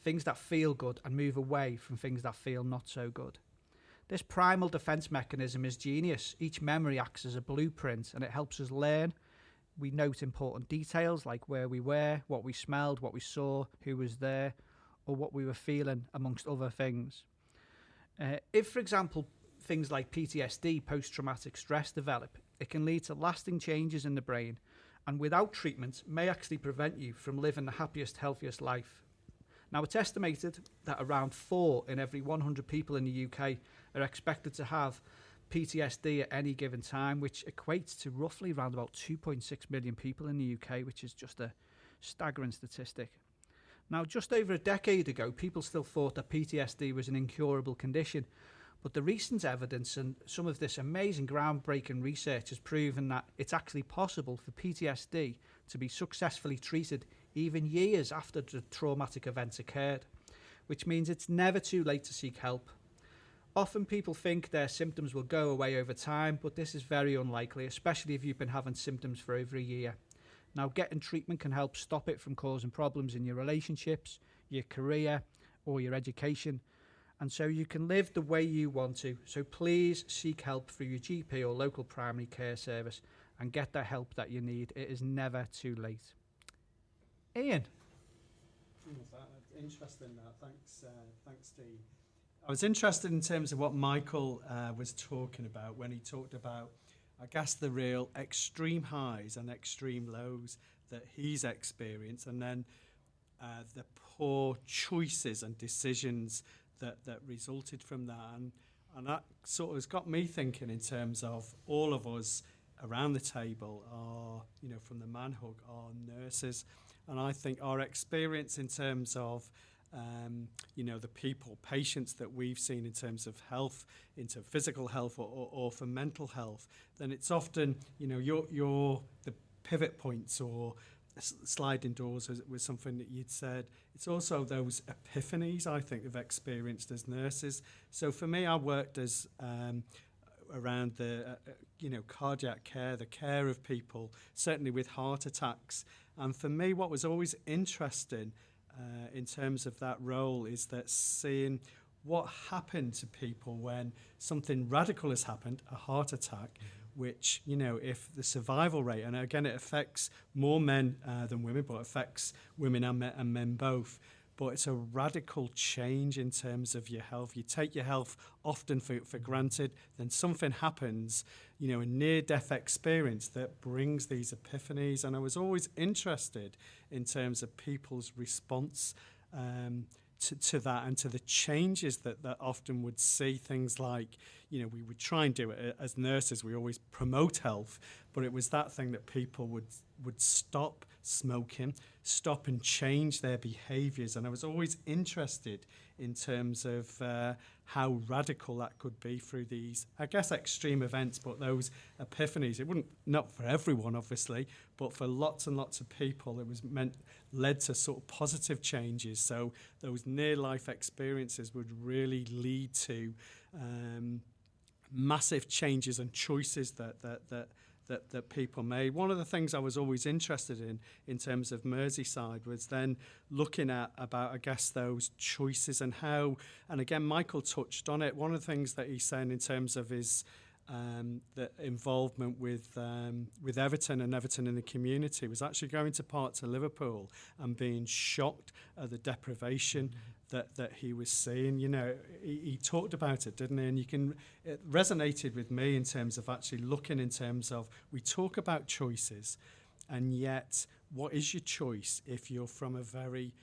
Speaker 3: things that feel good and move away from things that feel not so good. This primal defense mechanism is genius. Each memory acts as a blueprint, and it helps us learn. We note important details like where we were, what we smelled, what we saw, who was there, or what we were feeling, amongst other things. If, for example, things like PTSD, post-traumatic stress, develop, it can lead to lasting changes in the brain, and without treatment may actually prevent you from living the happiest, healthiest life. Now, it's estimated that around 4 in every 100 people in the UK are expected to have PTSD at any given time, which equates to roughly around about 2.6 million people in the UK, which is just a staggering statistic. Now, just over a decade ago, people still thought that PTSD was an incurable condition, but the recent evidence and some of this amazing groundbreaking research has proven that it's actually possible for PTSD to be successfully treated even years after the traumatic events occurred, which means it's never too late to seek help. Often people think their symptoms will go away over time, but this is very unlikely, especially if you've been having symptoms for over a year. Now, getting treatment can help stop it from causing problems in your relationships, your career, or your education, and so you can live the way you want to. So please seek help through your GP or local primary care service and get the help that you need. It is never too late. Ian.
Speaker 4: Interesting. Thanks, Steve. I was interested in terms of what Michael was talking about when he talked about, I guess, the real extreme highs and extreme lows that he's experienced, and then the poor choices and decisions that resulted from that. And that sort of has got me thinking in terms of all of us around the table are, from the Manhug, are nurses. And I think our experience in terms of the patients that we've seen in terms of health, into physical health or for mental health, then it's often, you're the pivot points or sliding doors was something that you'd said. It's also those epiphanies I think we've experienced as nurses. So for me, I worked as around the cardiac care, the care of people, certainly with heart attacks. And for me, what was always interesting in terms of that role is that seeing what happened to people when something radical has happened, a heart attack, which, if the survival rate, and again, it affects more men than women, but it affects women and men both. But it's a radical change in terms of your health. You take your health often for granted, then something happens, a near-death experience that brings these epiphanies. And I was always interested in terms of people's response to that and to the changes that often would see. Things like, we would try and do it as nurses, we always promote health, but it was that thing that people would stop smoking, stop and change their behaviours. And I was always interested in terms of how radical that could be through these, I guess, extreme events, but those epiphanies. It wouldn't, not for everyone, obviously, but for lots and lots of people, it was led to sort of positive changes. So those near-life experiences would really lead to massive changes and choices that people made. One of the things I was always interested in terms of Merseyside was then looking at about, I guess, those choices and how, and again, Michael touched on it. One of the things that he's saying in terms of his the involvement with Everton and Everton in the community was actually going to parts of Liverpool and being shocked at the deprivation that he was seeing. He talked about it, didn't he? And it resonated with me in terms of actually looking in terms of, we talk about choices, and yet what is your choice if you're from a very,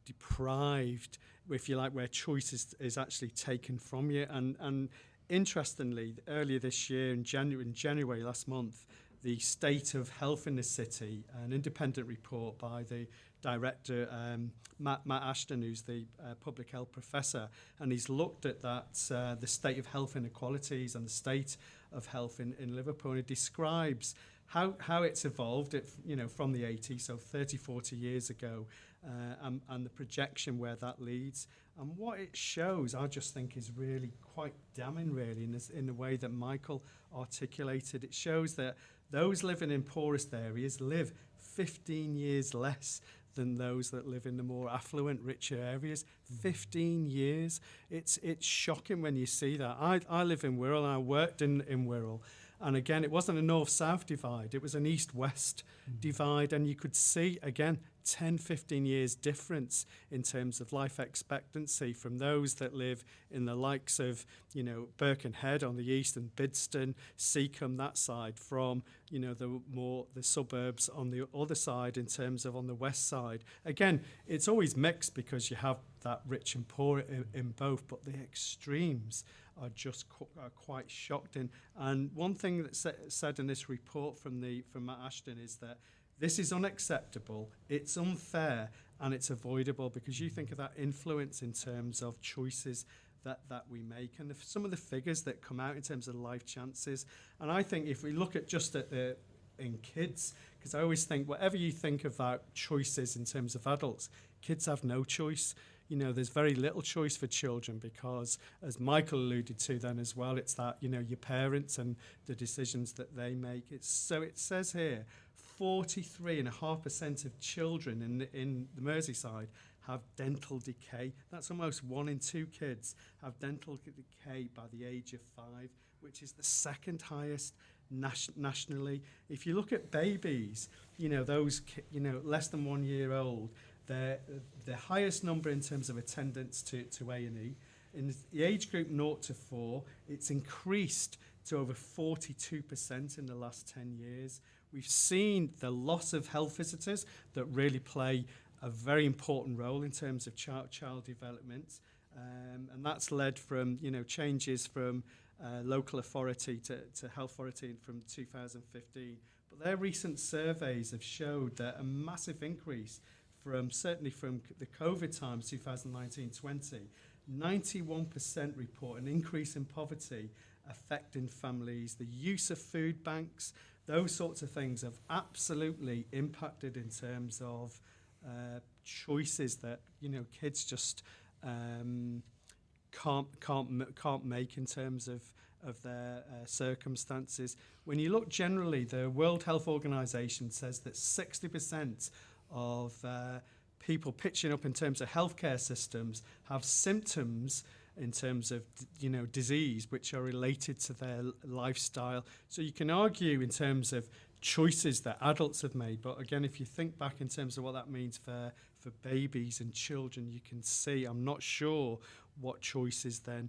Speaker 4: deprived, if you like, where choice is actually taken from you. And interestingly, earlier this year in January last month, the state of health in the city, an independent report by the director, Matt Ashton, who's the public health professor, and he's looked at that, the state of health inequalities and the state of health in Liverpool, and he describes how it's evolved from the 80s, so 30, 40 years ago, and the projection where that leads. And what it shows, I just think, is really quite damning, really, in the way that Michael articulated. It shows that those living in poorest areas live 15 years less than those that live in the more affluent, richer areas. 15 years. It's shocking when you see that. I live in Wirral, and I worked in Wirral. And again, it wasn't a north-south divide. It was an east-west divide. And you could see, again, 10, 15 years difference in terms of life expectancy from those that live in the likes of, Birkenhead on the east and Bidston, Seacombe, that side, from, the suburbs on the other side in terms of on the west side. Again, it's always mixed because you have that rich and poor in both, but the extremes are just quite shocked. And one thing that's said in this report from Matt Ashton is that this is unacceptable, it's unfair, and it's avoidable, because you think of that influence in terms of choices that we make, and some of the figures that come out in terms of life chances. And I think if we look at just in kids, because I always think whatever you think about choices in terms of adults, kids have no choice. There's very little choice for children because, as Michael alluded to then as well, it's that, your parents and the decisions that they make. So it says here, 43.5% of children in the Merseyside have dental decay. That's almost 1 in 2 kids have dental decay by the age of 5, which is the second highest nationally. If you look at babies, those less than 1 year old, the highest number in terms of attendance to A&E. In the age group 0 to 4, it's increased to over 42% in the last 10 years. We've seen the loss of health visitors that really play a very important role in terms of child development. And that's led from, changes from local authority to health authority from 2015. But their recent surveys have showed that a massive increase certainly from the COVID times, 2019-20, 91% report an increase in poverty affecting families. The use of food banks, those sorts of things have absolutely impacted in terms of choices that kids just can't make in terms of their circumstances. When you look generally, the World Health Organization says that 60% of people pitching up in terms of healthcare systems have symptoms in terms of disease which are related to their lifestyle. So you can argue in terms of choices that adults have made, but again, if you think back in terms of what that means for babies and children, you can see, I'm not sure what choices then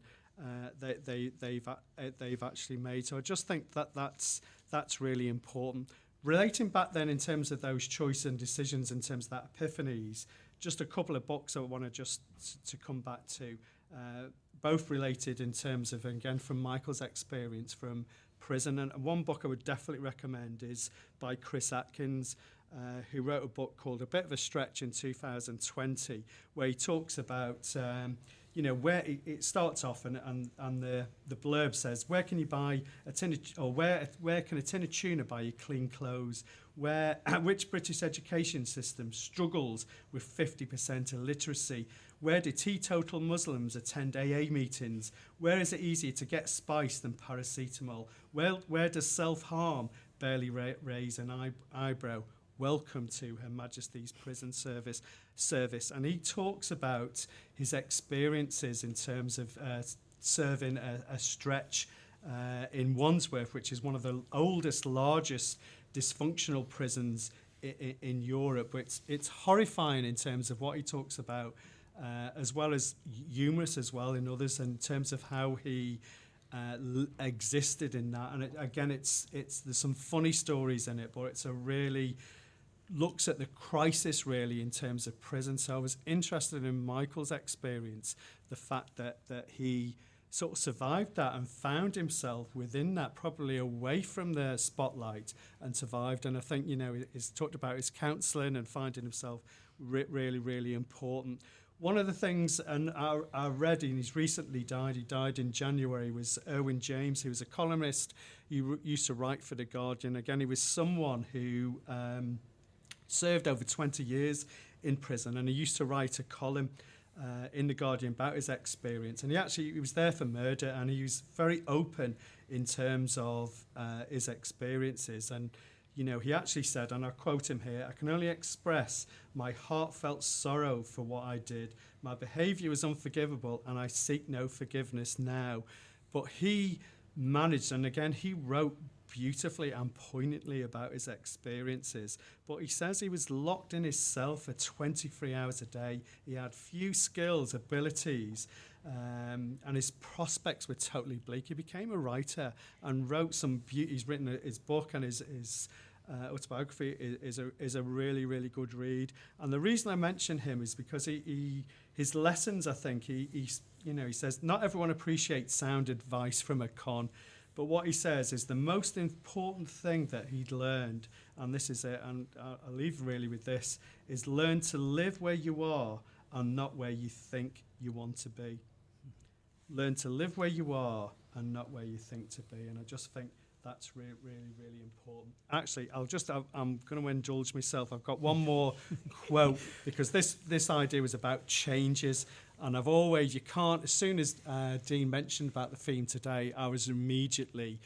Speaker 4: they've actually made. So I just think that's really important. Relating back then in terms of those choices and decisions, in terms of that epiphanies, just a couple of books I want to just to come back to, both related in terms of, again, from Michael's experience from prison. And one book I would definitely recommend is by Chris Atkins, who wrote a book called A Bit of a Stretch in 2020, where he talks about where it starts off and the blurb says, where can you buy a tin of, or where can a tin of tuna buy you clean clothes? Which British education system struggles with 50% illiteracy? Where do teetotal Muslims attend AA meetings? Where is it easier to get spice than paracetamol? Where does self-harm barely raise an eyebrow? Welcome to Her Majesty's Prison Service. And he talks about his experiences in terms of serving a stretch in Wandsworth, which is one of the oldest, largest dysfunctional prisons in Europe. It's horrifying in terms of what he talks about, as well as humorous as well in others, in terms of how he existed in that. And there's some funny stories in it, but it's a really looks at the crisis really in terms of prison. So I was interested in Michael's experience, the fact that he sort of survived that and found himself within that, probably away from the spotlight, and survived. And I think, he's talked about his counselling and finding himself really, really important. One of the things, and I read, and he's recently died, he died in January, was Erwin James, who was a columnist. He used to write for The Guardian. Again, he was someone who served over 20 years in prison, and he used to write a column in The Guardian about his experience. And he was there for murder, and he was very open in terms of his experiences. And he actually said, and I quote him here, "I can only express my heartfelt sorrow for what I did. My behaviour was unforgivable, and I seek no forgiveness now." But he managed, and again, he wrote beautifully and poignantly about his experiences. But he says he was locked in his cell for 23 hours a day. He had few skills, abilities, and his prospects were totally bleak. He became a writer and wrote some beauty. He's written his book, and his autobiography is a really, really good read. And the reason I mention him is because his lessons, I think, he says, not everyone appreciates sound advice from a con, but what he says is the most important thing that he'd learned, and this is it, and I'll leave really with this, is learn to live where you are and not where you think you want to be. Learn to live where you are and not where you think to be. And I just think that's really, really, really important. Actually, I'm going to indulge myself. I've got one more quote, because this idea was about changes. And as soon as Dean mentioned about the theme today, I was immediately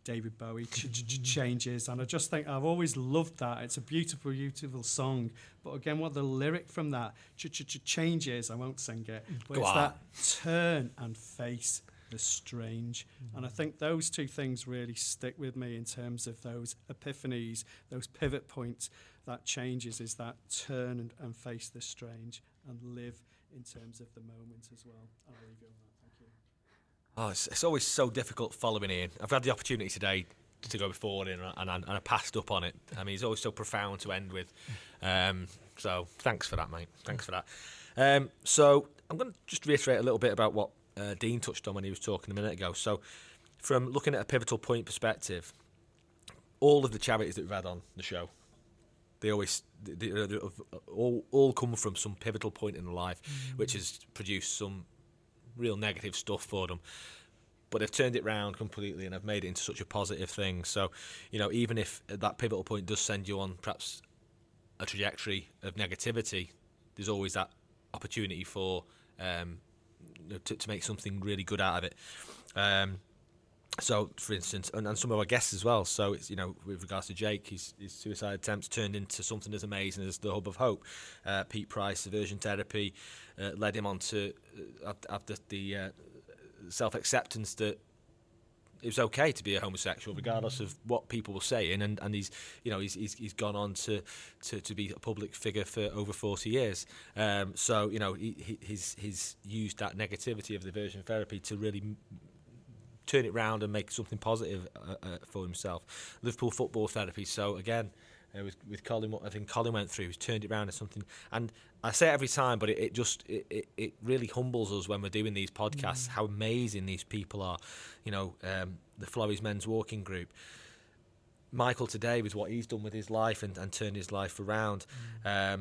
Speaker 4: David Bowie, changes. And I just think I've always loved that. It's a beautiful, beautiful song. But again, what the lyric from that, changes, I won't sing it, but it's that turn and face the strange. And I think those two things really stick with me in terms of those epiphanies, those pivot points. That changes is that turn and face the strange and live in terms of the moment as well. I'll leave you on that. Thank you.
Speaker 6: Oh, it's always so difficult following Ian. I've had the opportunity today to go before Ian, and I passed up on it. I mean, he's always so profound to end with. So thanks for that, mate. Thanks for that. So I'm going to just reiterate a little bit about what Dean touched on when he was talking a minute ago. So from looking at a pivotal point perspective, all of the charities that we've had on the show, they all come from some pivotal point in their life, which has produced some real negative stuff for them. But they've turned it round completely and have made it into such a positive thing. So, even if that pivotal point does send you on perhaps a trajectory of negativity, there's always that opportunity for to make something really good out of it. So, for instance, and some of our guests as well. So, it's, with regards to Jake, his suicide attempts turned into something as amazing as the Hub of Hope. Pete Price, aversion therapy, led him on to have the self-acceptance that it was okay to be a homosexual, regardless of what people were saying. And he's gone on to be a public figure for over 40 years. So, he's used that negativity of the aversion therapy to really turn it round and make something positive for himself. Liverpool football therapy. So again, with Colin, what I think Colin went through, he's turned it round to something. And I say it every time, but it really humbles us when we're doing these podcasts. How amazing these people are. The Florries Men's Walking Group. Michael today with what he's done with his life and turned his life around. I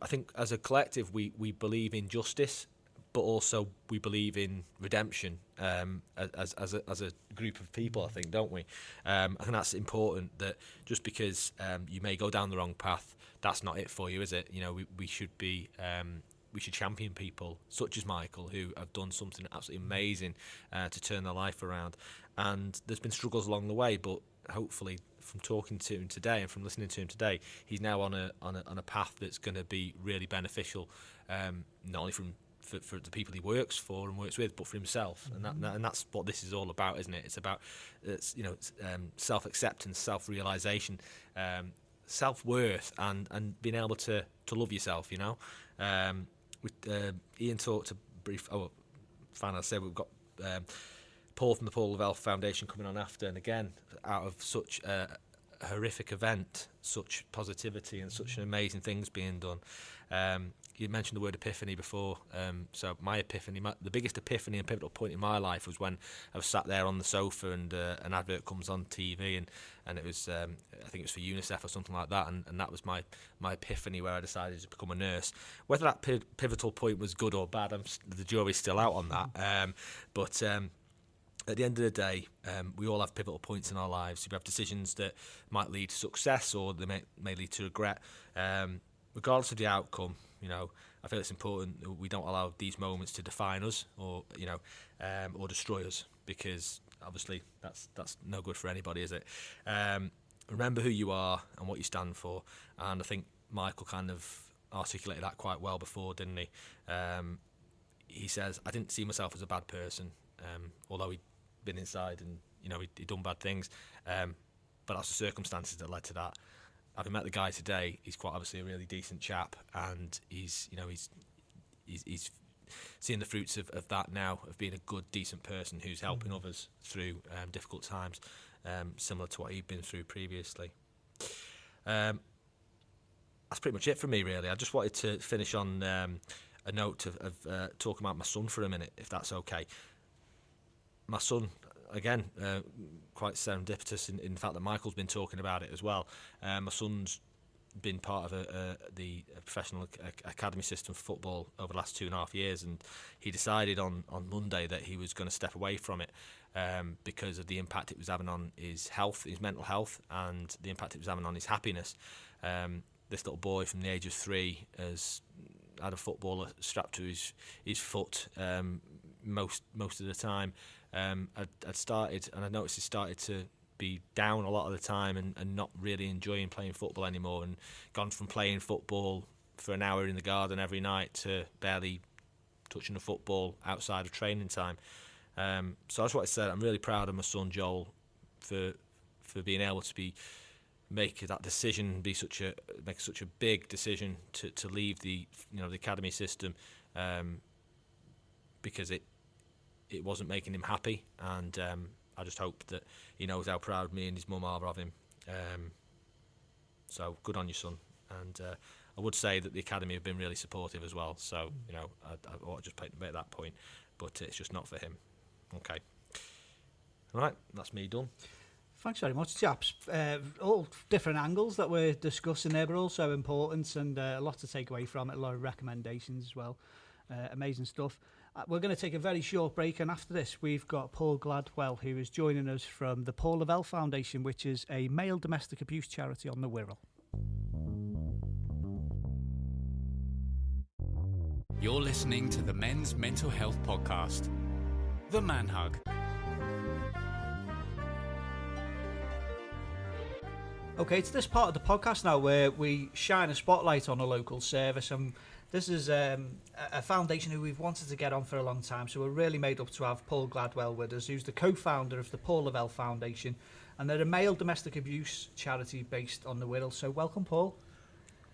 Speaker 6: think as a collective we believe in justice, but also we believe in redemption as a group of people, I think, don't we? I think that's important, that just because you may go down the wrong path, that's not it for you, is it? We should champion people such as Michael, who have done something absolutely amazing to turn their life around. And there's been struggles along the way, but hopefully from talking to him today and from listening to him today, he's now on a path that's going to be really beneficial, not only for the people he works for and works with, but for himself. And that's what this is all about, isn't it? It's about self-acceptance, self-realisation, self-worth, and being able to love yourself. With Ian talked a brief. Fine, I say we've got Paul from the Paul Gladwell Foundation coming on after, and again, out of such a a horrific event, such positivity and such an amazing things being done. You mentioned the word epiphany before. So my epiphany, the biggest epiphany and pivotal point in my life was when I was sat there on the sofa and an advert comes on TV and it was, I think it was for UNICEF or something like that, and that was my epiphany where I decided to become a nurse. Whether that pivotal point was good or bad, the jury's still out on that. But at the end of the day, we all have pivotal points in our lives. We have decisions that might lead to success or they may lead to regret. Regardless of the outcome, I feel it's important that we don't allow these moments to define us or or destroy us, because obviously that's no good for anybody, is it? Remember who you are and what you stand for, and I think Michael kind of articulated that quite well before, didn't he? He says, I didn't see myself as a bad person, although he'd been inside and he'd done bad things, but that's the circumstances that led to that. Having met the guy today, he's quite obviously a really decent chap, and he's seeing the fruits of that now, of being a good, decent person who's helping others through difficult times, similar to what he'd been through previously. That's pretty much it for me, really. I just wanted to finish on a note of talking about my son for a minute, if that's okay. My son, again, quite serendipitous in the fact that Michael's been talking about it as well. My son's been part of the professional academy system for football over the last 2.5 years, and he decided on Monday that he was going to step away from it because of the impact it was having on his health, his mental health, and the impact it was having on his happiness. This little boy from the age of 3 has had a footballer strapped to his foot most of the time. I'd started, and I noticed he started to be down a lot of the time and not really enjoying playing football anymore, and gone from playing football for an hour in the garden every night to barely touching the football outside of training time. So that's what I said. I'm really proud of my son Joel for being able to make that decision, make such a big decision to leave the academy system, because it wasn't making him happy, and I just hope that he knows how proud me and his mum are of him. So good on you, son. And I would say that the academy have been really supportive as well. So I want to just make that point, but it's just not for him. Okay. All right, that's me done.
Speaker 3: Thanks very much, chaps. All different angles that we're discussing there, but also important, and a lot to take away from it, a lot of recommendations as well. Amazing stuff. We're going to take a very short break, and after this we've got Paul Gladwell, who is joining us from the Paul Gladwell Foundation, which is a male domestic abuse charity on the Wirral.
Speaker 2: You're listening to the Men's Mental Health Podcast, The Man Hug.
Speaker 3: Okay, it's this part of the podcast now where we shine a spotlight on a local service, and this is a foundation who we've wanted to get on for a long time, so we're really made up to have Paul Gladwell with us, who's the co-founder of the Paul Gladwell Foundation, and they're a male domestic abuse charity based on the Wirral. So welcome, Paul.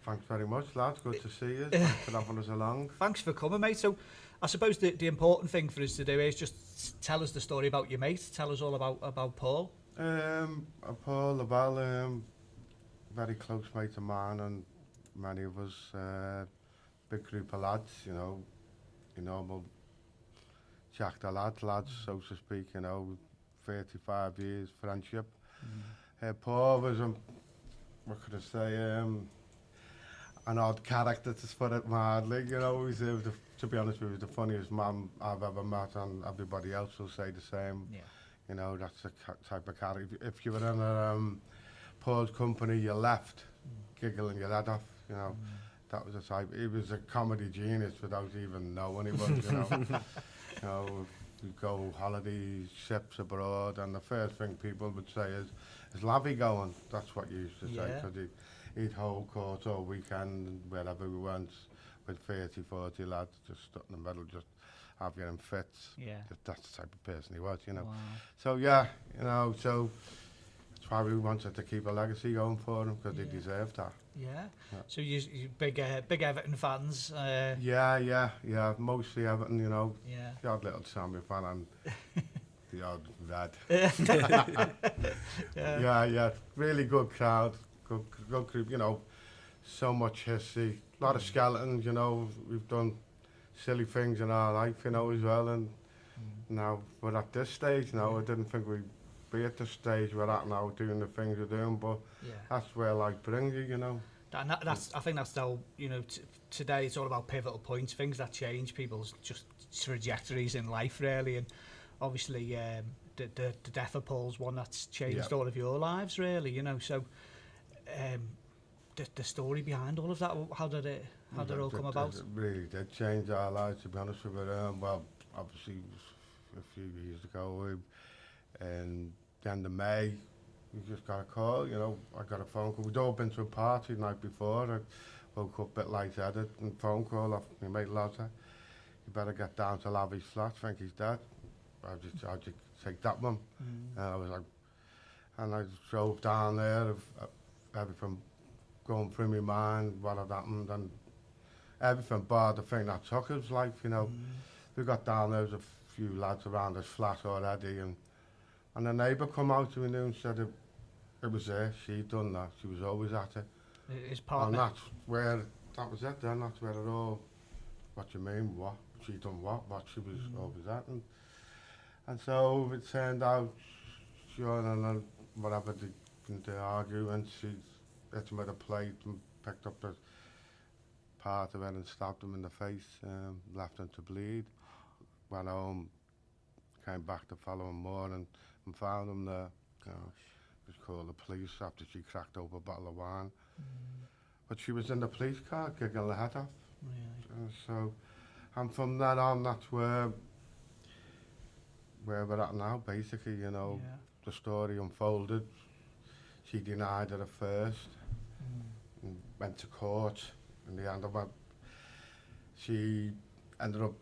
Speaker 7: Thanks very much, lads. Good to see you. Thanks for having us along.
Speaker 3: Thanks for coming, mate. So I suppose the important thing for us to do is just tell us the story about your mate. Tell us all about Paul.
Speaker 7: Paul Gladwell, very close mate of mine, and many of us, big group of lads, your normal Shakhtar lads, so to speak, 35 years friendship. Paul was, what could I say, an odd character, to put it mildly. He's, to be honest with you, the funniest man I've ever met, and everybody else will say the same. Yeah. That's the type of character. If you were in Paul's company, you left giggling your head off, That was the type. He was a comedy genius without even knowing he was, we'd go holiday ships abroad, and the first thing people would say is Lavey going? That's what you used to say, because he'd hold court all weekend, and wherever we went, with 30, 40 lads, just stuck in the middle, just having him fits. Yeah. That's the type of person he was, Wow. So, so that's why we wanted to keep a legacy going for him, because he deserved that. Yeah.
Speaker 3: So you big Everton fans?
Speaker 7: Yeah. Mostly Everton, Yeah. The odd little Sammy fan, and the odd red. Yeah, really good crowd, good group, you know, so much history, a lot of skeletons, you know, we've done silly things in our life, you know, as well, and now we're at this stage now. I didn't think we'd be at the stage we're at now, doing the things we're doing, but that's where life brings you, you know.
Speaker 3: That's I think that's how, you know, today it's all about pivotal points, things that change people's just trajectories in life, really. And obviously the death of Paul's one that's changed all of your lives, really, you know. So the story behind all of that, how did it all come about?
Speaker 7: It really did change our lives, to be honest with you. Well, obviously it was a few years ago, in the end of May, we just got a call, you know. I got a phone call. We'd all been to a party the night before. I woke up a bit light-headed, and phone call off my mate Lazar. You better get down to Lavey's flat, I think he's dead. How'd you take that one? And I was like, and I drove down there, everything going through my mind, what had happened, and everything bar the thing that took his life, you know. We got down there, was a few lads around his flat already, and a neighbour come out to me and said it was her, she'd done that, she was always at it.
Speaker 3: His partner?
Speaker 7: And that was it then, that's where it all, what do you mean, what? She done what she was always at. And so it turned out, sure, and then whatever they argue, and she hit him with a plate and picked up the part of it and stabbed him in the face, left him to bleed. Went home, came back the following morning and found him there. Just called the police after she cracked over a bottle of wine. But she was in the police car, giggling her head off.
Speaker 3: Really?
Speaker 7: So, and from that on, that's where we're at now, basically, you know. The story unfolded. She denied it at first, and went to court. In the end, she ended up,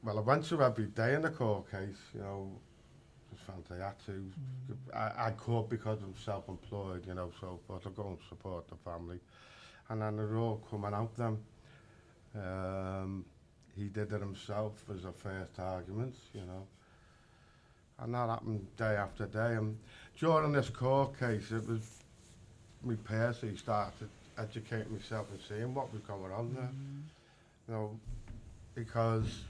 Speaker 7: well, I went to every day in the court case, you know, just felt I had to. I could because I'm self-employed, you know, so I thought I'd go and support the family. And then they're all coming out then. He did it himself as a first argument, you know. And that happened day after day. And during this court case, it was me personally started educating myself and seeing what was going on there. You know, because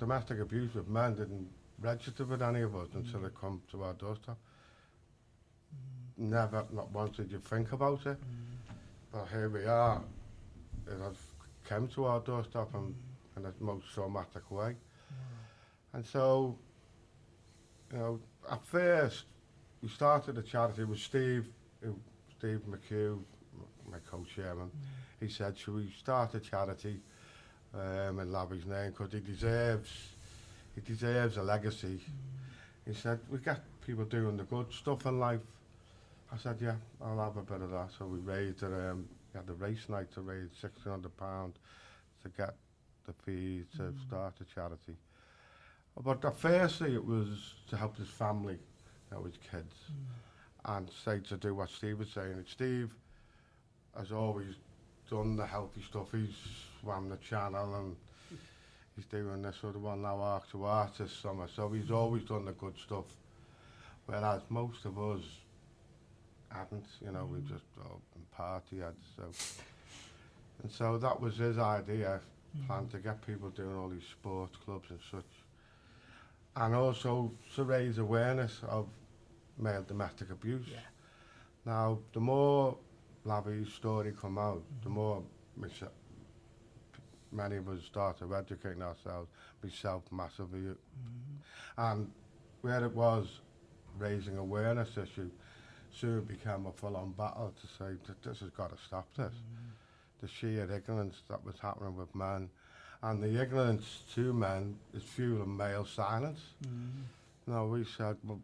Speaker 7: domestic abuse with men didn't register with any of us until it come to our doorstep. Never, not once did you think about it. But here we are. It has come to our doorstep in the most traumatic way. And so, you know, at first, we started a charity with Steve McHugh, my co-chairman. He said, should we start a charity in Lavey's name, because he deserves a legacy. He said, we get people doing the good stuff in life. I said, yeah, I'll have a bit of that. So we raised it, we had the race night to raise £1,600 to get the fees to start a charity. But firstly, it was to help his family, you know, his kids, and say to do what Steve was saying. And Steve has always done the healthy stuff. He's swam the channel and he's doing this other one now, Arc to Art this summer. So he's always done the good stuff, whereas most of us haven't. You know, we just all been party heads. So, and so that was his idea, plan to get people doing all these sports clubs and such. And also to raise awareness of male domestic abuse. Now, the more Lavey's story come out, the more many of us started educating ourselves, myself massively. And where it was raising awareness issue, soon became a full-on battle to say that this has got to stop this. The sheer ignorance that was happening with men, and the ignorance to men is fueling male silence. Now we said, well,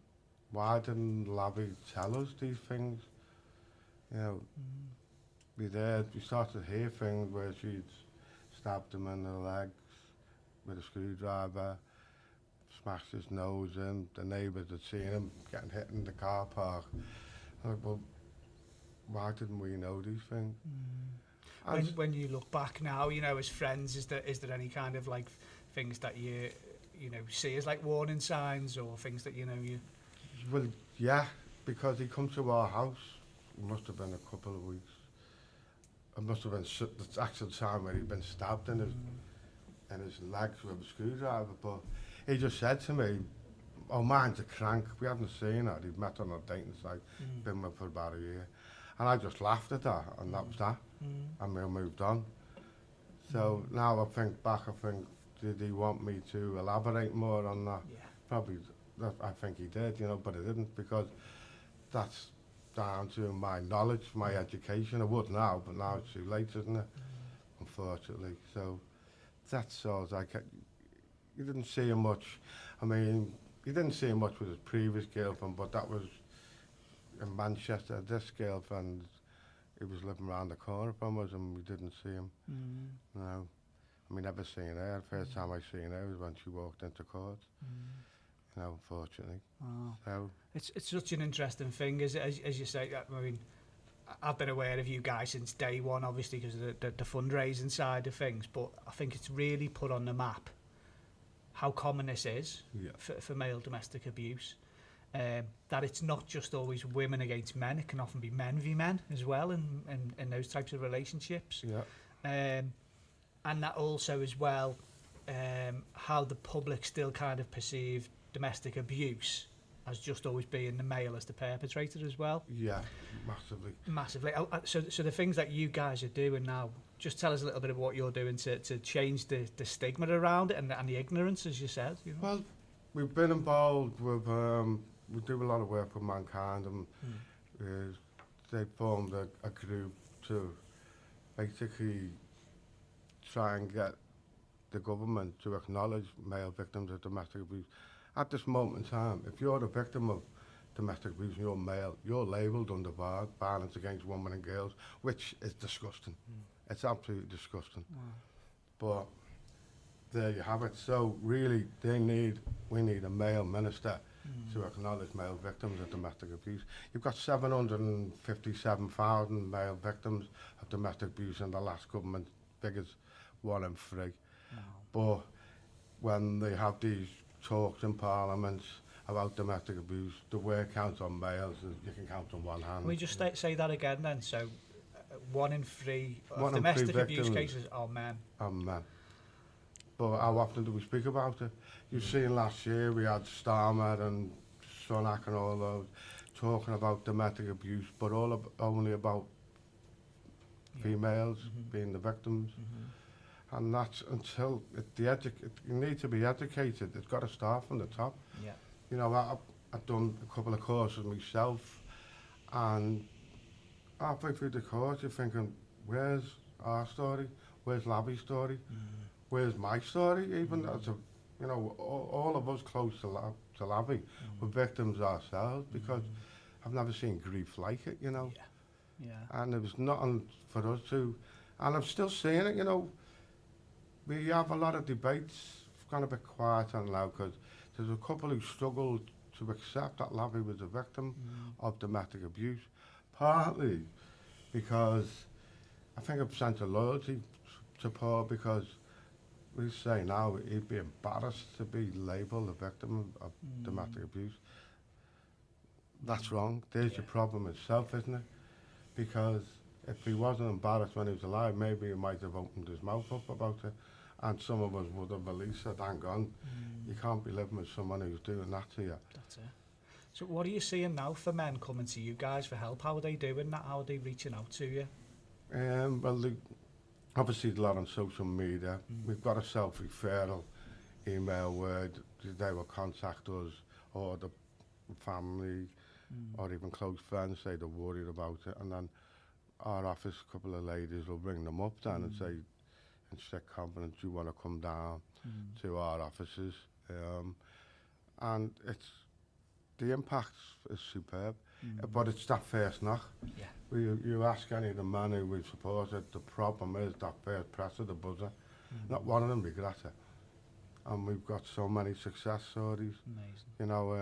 Speaker 7: why didn't Lavey tell us these things? You know, we started to hear things where she'd stabbed him in the legs with a screwdriver, smashed his nose in. The neighbours had seen him getting hit in the car park. Like, well, why didn't we know these things?
Speaker 3: When you look back now, you know, as friends, is there any kind of like things that you you know, see as like warning signs or things that, you know, you...
Speaker 7: Well, yeah, because he come to our house, it must have been a couple of weeks. It must have been the actual time where he'd been stabbed in his legs with a screwdriver, but he just said to me, oh, mine's a crank. We haven't seen her. He'd met her on a dating site, been with her for about a year. And I just laughed at that, and that was that. And we moved on. So now I think back, did he want me to elaborate more on that?
Speaker 3: Yeah.
Speaker 7: Probably, I think he did, you know, but he didn't, because that's down to my knowledge, my education. I would now, but now it's too late, isn't it? Unfortunately. So that's all. You didn't see him much. I mean, you didn't see him much with his previous girlfriend, but that was in Manchester. This girlfriend, he was living around the corner from us, and we didn't see him. No. I mean, never seen her. The first time I seen her was when she walked into court. You know, unfortunately.
Speaker 3: Wow.
Speaker 7: So
Speaker 3: It's such an interesting thing, as you say. I mean, I've been aware of you guys since day one, obviously, because of the fundraising side of things, but I think it's really put on the map how common this is for male domestic abuse. That it's not just always women against men, it can often be men v men as well in those types of relationships.
Speaker 7: yeah.
Speaker 3: And that also as well, how the public still kind of perceive domestic abuse as just always being the male as the perpetrator as well.
Speaker 7: Yeah, massively.
Speaker 3: Massively. So the things that you guys are doing now, just tell us a little bit of what you're doing to change the stigma around it and the ignorance, as you said. You know?
Speaker 7: Well, we've been involved with, we do a lot of work with Mankind, and they formed a group to basically try and get the government to acknowledge male victims of domestic abuse. At this moment in time, if you're a victim of domestic abuse and you're male, you're labelled under violence against women and girls, which is disgusting. It's absolutely disgusting. But there you have it. So really, we need a male minister to acknowledge male victims of domestic abuse. You've got 757,000 male victims of domestic abuse in the last government figures, 1 in 3. But when they have these talks in parliaments about domestic abuse, the word count on males, you can count on one hand.
Speaker 3: Can we just say that again then? So 1 in 3
Speaker 7: 1 in
Speaker 3: domestic
Speaker 7: 3
Speaker 3: abuse
Speaker 7: victims
Speaker 3: cases are men.
Speaker 7: Men. But how often do we speak about it? You've seen last year we had Starmer and Sunak and all those talking about domestic abuse, but only about females being the victims. And that's until you need to be educated. It's got to start from the top.
Speaker 3: Yeah.
Speaker 7: You know, I've done a couple of courses myself, and halfway through the course you're thinking, where's our story? Where's Lavey's story? Where's my story? Even as a, you know, all of us close to Lavey were victims ourselves, because I've never seen grief like it, you know.
Speaker 3: Yeah.
Speaker 7: And there was nothing for us to, and I'm still seeing it, you know. We have a lot of debates, gone a bit quiet on now, because there's a couple who struggled to accept that Lavey was a victim of domestic abuse, partly because I think of sense of loyalty to Paul, because we say now he'd be embarrassed to be labelled a victim of domestic abuse. That's wrong. There's your problem itself, isn't it? Because if he wasn't embarrassed when he was alive, maybe he might have opened his mouth up about it, and some of us would have at least said, hang on, you can't be living with someone who's doing that to you.
Speaker 3: That's it. So what are you seeing now for men coming to you guys for help? How are they doing that? How are they reaching out to you?
Speaker 7: Well, obviously a lot on social media. We've got a self-referral email where they will contact us, or the family, or even close friends say they're worried about it, and then our office, a couple of ladies will ring them up then and say, in strict confidence, you want to come down to our offices. And the impact is superb, but it's that first knock.
Speaker 3: Yeah.
Speaker 7: You ask any of the men who we've supported, the problem is that first press of the buzzer. Not one of them regret it. And we've got so many success stories.
Speaker 3: Amazing.
Speaker 7: You know,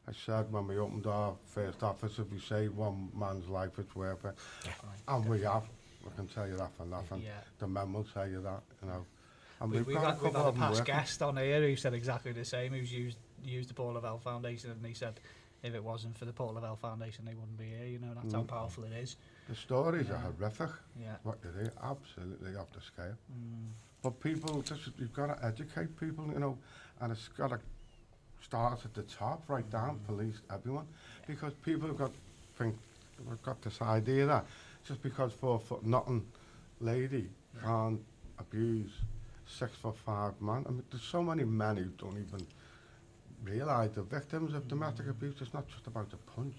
Speaker 7: I said when we opened our first office, if we save one man's life, it's worth it.
Speaker 3: Definitely.
Speaker 7: And we have. I can tell you that for nothing.
Speaker 3: Yeah.
Speaker 7: The men will tell you that, you know. And
Speaker 3: We've
Speaker 7: got a
Speaker 3: had
Speaker 7: couple
Speaker 3: a
Speaker 7: of them
Speaker 3: past
Speaker 7: working.
Speaker 3: guest on here who said exactly the same. Who's used the Paul Gladwell Foundation, and he said if it wasn't for the Paul Gladwell Foundation, they wouldn't be here. You know, that's how powerful it is.
Speaker 7: The stories are horrific.
Speaker 3: Yeah.
Speaker 7: What they do, absolutely off the scale. But people, you've got to educate people, you know, and it's got to start at the top, right down, police, everyone, because people have got this idea that just because 4 foot nothing lady can't abuse 6'5" man. I mean, there's so many men who don't even realise the victims of domestic abuse. It's not just about the punch.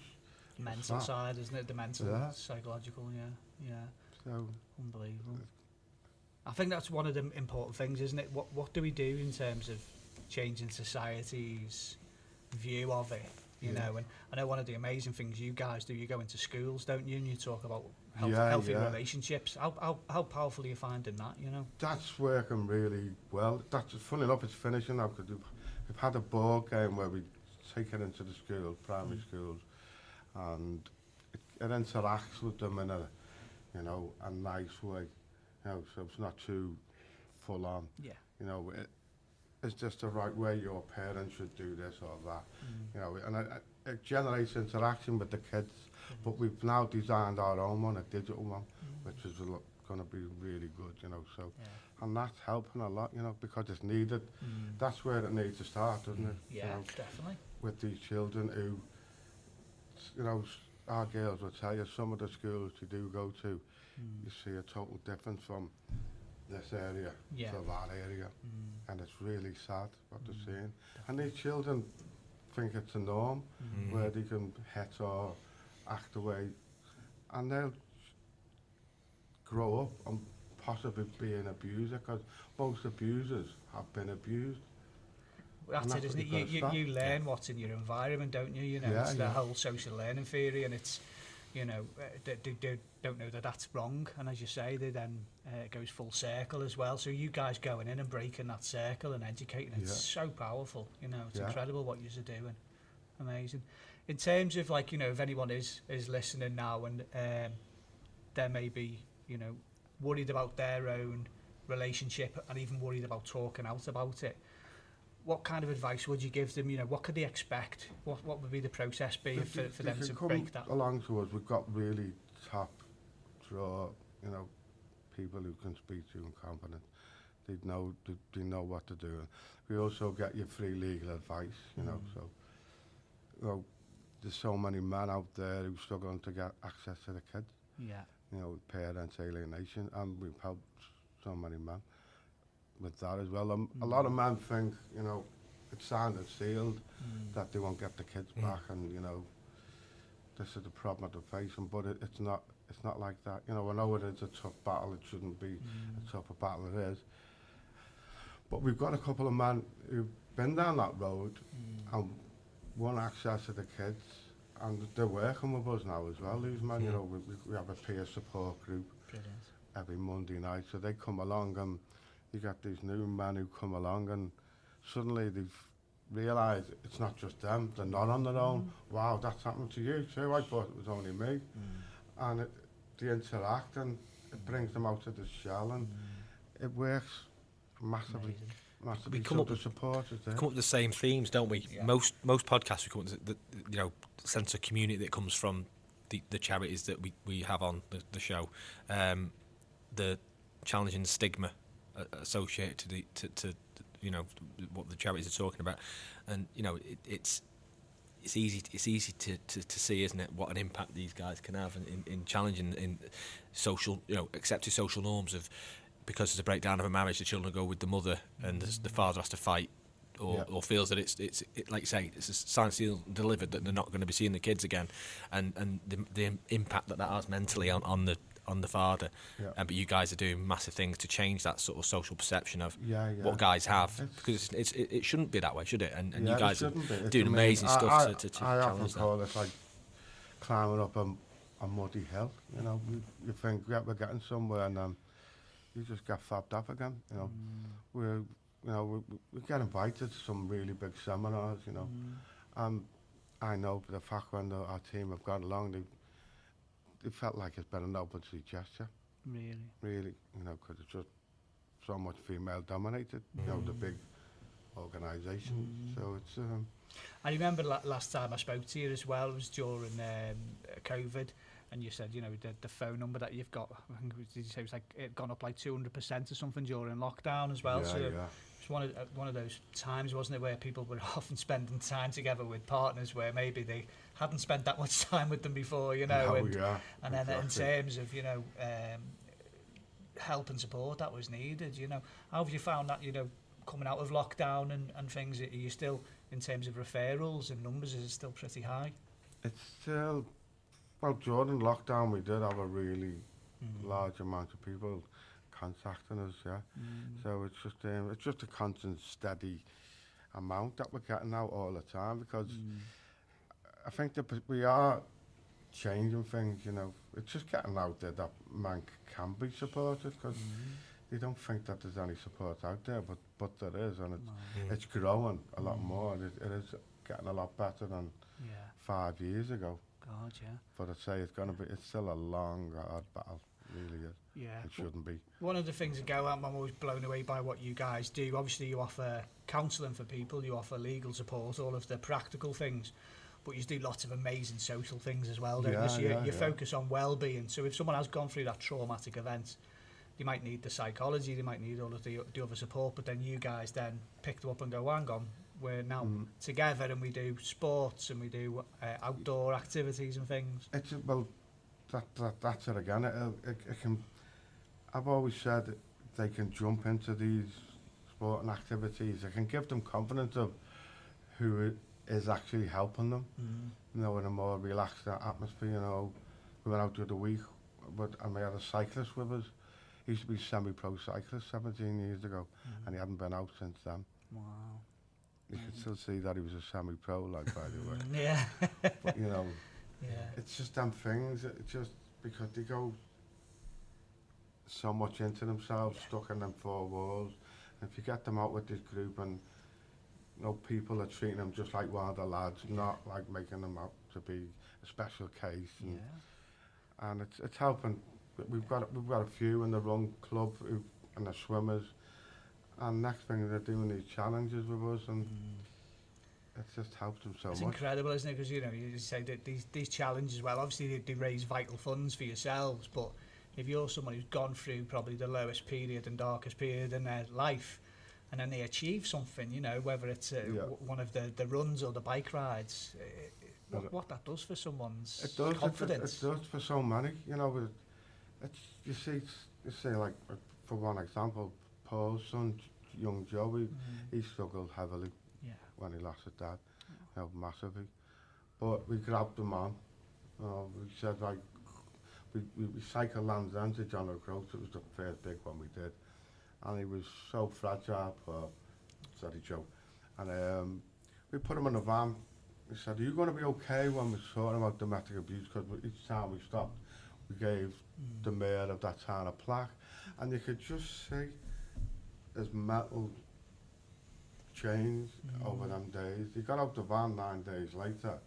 Speaker 3: Mental side, isn't it? The mental, psychological, yeah.
Speaker 7: So
Speaker 3: unbelievable. I think that's one of the important things, isn't it? What do we do in terms of changing society's view of it? You know, and I know one of the amazing things you guys do, you go into schools, don't you, and you talk about healthy relationships. How powerful are you finding that, you know? That's
Speaker 7: working really well. That's funny enough, it's finishing now, because we've had a board game where we take it into the schools, primary schools, and it interacts with them in a, you know, a nice way, you know, so it's not too full on. Yeah. You know, it's just the right way your parents should do this or that, you know, and it generates interaction with the kids. But we've now designed our own one, a digital one, which is going to be really good, you know. So, and that's helping a lot, you know, because it's needed. That's where it needs to start, doesn't it?
Speaker 3: Yeah,
Speaker 7: you know,
Speaker 3: definitely.
Speaker 7: With these children who, you know, our girls will tell you, some of the schools you do go to, you see a total difference from this area to that area, and it's really sad what they're seeing. And these children think it's a norm where they can hit or act away, and they'll grow up and possibly be an abuser, because most abusers have been abused.
Speaker 3: That's it, isn't it? You learn what's in your environment, don't you? You know, it's the whole social learning theory, and it's, you know, they don't know that that's wrong, and as you say, they then it goes full circle as well. So you guys going in and breaking that circle and educating, it's so powerful. You know, it's incredible what you're doing. Amazing. In terms of, like, you know, if anyone is listening now and they may be, you know, worried about their own relationship and even worried about talking out about it, what kind of advice would you give them? You know, what could they expect? What would be the process be for them to break that?
Speaker 7: Along to us, we've got really top draw, you know, people who can speak to you and confident. They know what to do. We also get you free legal advice, you know. So, you know, there's so many men out there who struggling to get access to the kids. Yeah. You know, parents alienation, and we've helped so many men with that as well. A lot of men think, you know, it's signed and sealed, that they won't get the kids back, and, you know, this is the problem that they're facing, but it's not like that. You know, I know it is a tough battle, it shouldn't be a tougher battle, it is. But we've got a couple of men who've been down that road and want access to the kids, and they're working with us now as well, these men. You know, we have a peer support group every Monday night, so they come along, and you got these new men who come along, and suddenly they've realised it's not just them, they're not on their own. Wow, that's happened to you too, I thought it was only me. And they interact, and it brings them out of the shell, and it works massively.
Speaker 6: We come up with the same themes, don't we? Yeah. Most podcasts we come up with the you know, sense of community that comes from the charities that we have on the show, the challenging stigma associated to you know, what the charities are talking about, and, you know, it's easy to see, isn't it, what an impact these guys can have in challenging in social, you know, accepted social norms of, because there's a breakdown of a marriage, the children go with the mother, and the father has to fight, or feels that it's like you say, it's a signed, sealed, delivered, that they're not going to be seeing the kids again, and the impact that has mentally on the father. But you guys are doing massive things to change that sort of social perception of what guys have, because it shouldn't be that way, should it? And you guys are doing amazing stuff to challenge that. I often call
Speaker 7: it like climbing up a muddy hill. You know, you think we're getting somewhere, and you just get fapped up again. You know, we get invited to some really big seminars. You know, and I know for the fact when our team have gone along, it felt like it's been an opportunity gesture. Really, you know, because it's just so much female dominated, you know, the big organisations. So it's...
Speaker 3: I remember last time I spoke to you as well, it was during COVID, and you said, you know, the phone number that you've got, I think, did you say it was like, it gone up like 200% or something during lockdown as well?
Speaker 7: Yeah,
Speaker 3: so
Speaker 7: yeah.
Speaker 3: it's one of those times, wasn't it, where people were often spending time together with partners where maybe they hadn't spent that much time with them before, you know, and then in terms of, you know, help and support that was needed, you know. How have you found that, you know, coming out of lockdown and things? Are you still, in terms of referrals and numbers, is it still pretty high?
Speaker 7: It's still, well, during lockdown we did have a really large amount of people contacting us, yeah. So it's just a constant, steady amount that we're getting out all the time, because I think that we are changing things, you know. It's just getting out there that man can be supported, because they don't think that there's any support out there, but there is, and it's growing a lot more. It is getting a lot better than 5 years ago.
Speaker 3: God, yeah.
Speaker 7: But I'd say it's still a long, hard battle, really is.
Speaker 3: Yeah.
Speaker 7: It shouldn't be.
Speaker 3: One of the things that I'm always blown away by what you guys do. Obviously, you offer counselling for people, you offer legal support, all of the practical things, but you do lots of amazing social things as well, don't you? So you focus on well-being. So if someone has gone through that traumatic event, they might need the psychology, they might need all of the other support, but then you guys then pick them up and go, hang on, we're now together, and we do sports and we do outdoor activities and things.
Speaker 7: It's, well, that's it again. It can. I've always said they can jump into these sporting activities. It can give them confidence of who is actually helping them. You know, in a more relaxed atmosphere. You know, we went out the other week, and we had a cyclist with us. He used to be semi-pro cyclist 17 years ago, and he hadn't been out since then.
Speaker 3: Wow.
Speaker 7: You could still see that he was a semi-pro, like, by the way.
Speaker 3: Yeah.
Speaker 7: But, you know, it's just them things. It's just because they go so much into themselves, stuck in them four walls. And if you get them out with this group, and, you know, people are treating them just like one of the lads, not like making them out to be a special case. And it's helping. We've got a few in the run club and the swimmers, and next thing they're doing these challenges with us, and it's just helped them so much.
Speaker 3: It's incredible, isn't it? Because, you know, you say that these challenges, well, obviously they raise vital funds for yourselves, but if you're someone who's gone through probably the lowest period and darkest period in their life, and then they achieve something, you know, whether it's one of the runs or the bike rides, what that does for someone's confidence.
Speaker 7: It does for so many, you know. You see, like, for one example, Paul's son, young Joey, he struggled heavily when he lost his dad, you know, massively. But we grabbed him on. We said, like, we cycled Land's End to John O'Groats. It was the first big one we did. And he was so fragile, sorry, Joe. And we put him in a van. We said, are you going to be okay when we're talking about domestic abuse? Because each time we stopped, we gave the mayor of that town a plaque, and you could just see his metal change over them days. He got out the van 9 days later.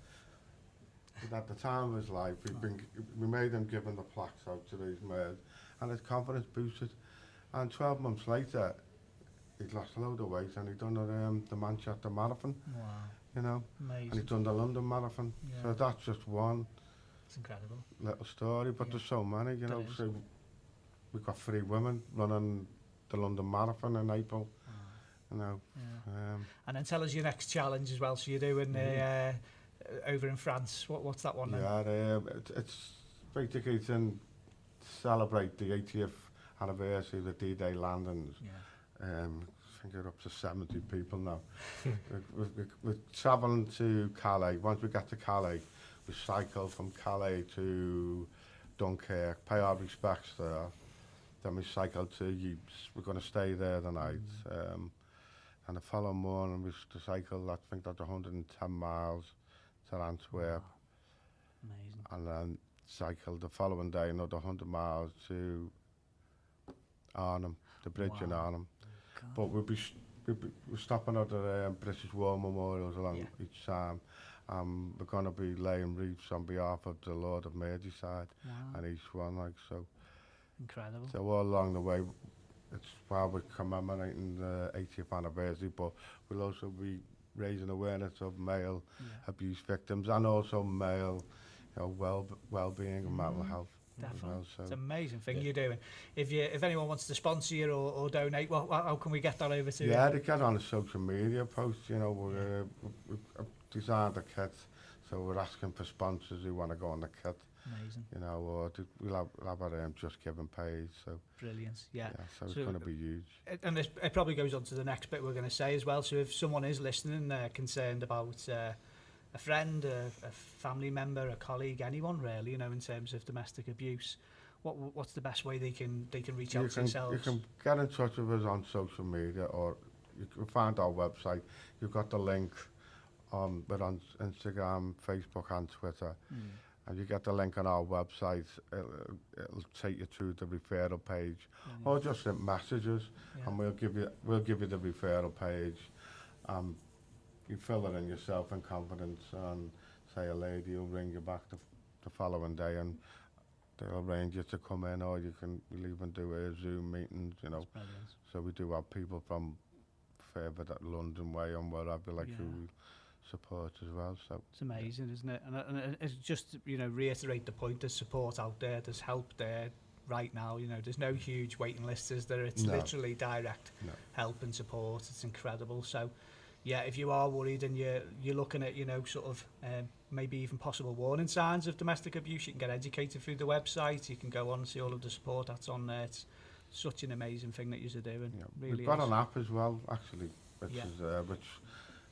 Speaker 7: But at the time of his life, we made him give him the plaques out to these mayors, and his confidence boosted. And 12 months later, he'd lost a load of weight, and he'd done the Manchester Marathon. Wow. You know,
Speaker 3: amazing.
Speaker 7: And he'd done the London Marathon. Yeah. So that's just one.
Speaker 3: It's incredible.
Speaker 7: Little story, but there's so many, you know. So we've got 3 women running the London Marathon in April. You know. Yeah.
Speaker 3: And then tell us your next challenge as well. So you're doing over in France. What's that one?
Speaker 7: Yeah, it's basically to celebrate the 80th anniversary of the D-Day landings. I think we're up to 70 people now. We're travelling to Calais. Once we get to Calais, we cycle from Calais to Dunkirk, pay our respects there. Then we cycle to Ypres. We're going to stay there the night. And the following morning we cycle, I think that's 110 miles to Antwerp.
Speaker 3: Wow. Amazing.
Speaker 7: And then cycle the following day another 100 miles to Arnhem, the bridge in Arnhem. God. But we're stopping at the British War memorials along each time. We're going to be laying wreaths on behalf of the Lord of Majesty and each one, like, so.
Speaker 3: Incredible.
Speaker 7: So all along the way, it's while we're commemorating the 80th anniversary, but we'll also be raising awareness of male abuse victims and also male, well-being and mental health.
Speaker 3: Definitely.
Speaker 7: Well, so
Speaker 3: It's an amazing thing you're doing. If anyone wants to sponsor you or donate, how can we get that over to you?
Speaker 7: Yeah, they get on a social media post, we've designed a kit, so we're asking for sponsors who want to go on the kit.
Speaker 3: Amazing.
Speaker 7: Or we'll have our Just Giving page, so...
Speaker 3: Brilliant, yeah.
Speaker 7: So it's going to be huge.
Speaker 3: And it probably goes on to the next bit we're going to say as well, so if someone is listening, concerned about a friend, a family member, a colleague, anyone really, in terms of domestic abuse, what's the best way they can reach out to themselves?
Speaker 7: You can get in touch with us on social media, or you can find our website. You've got the link we're on Instagram, Facebook and Twitter. And you get the link on our website, it'll take you to the referral page, or just send messages, and we'll give you the referral page. You fill it in yourself in confidence, and say a lady will ring you back the following day, and they'll arrange you to come in, or we'll even do a Zoom meetings, So we do have people from further that London way and wherever, who support as well. So
Speaker 3: it's amazing, isn't it? And it's just reiterate the point. There's support out there. There's help there right now. There's no huge waiting lists. It's literally direct help and support. It's incredible. So yeah, if you are worried and you're looking at maybe even possible warning signs of domestic abuse, you can get educated through the website. You can go on and see all of the support that's on there. It's such an amazing thing that you're doing. Really,
Speaker 7: we've got an app as well, actually, which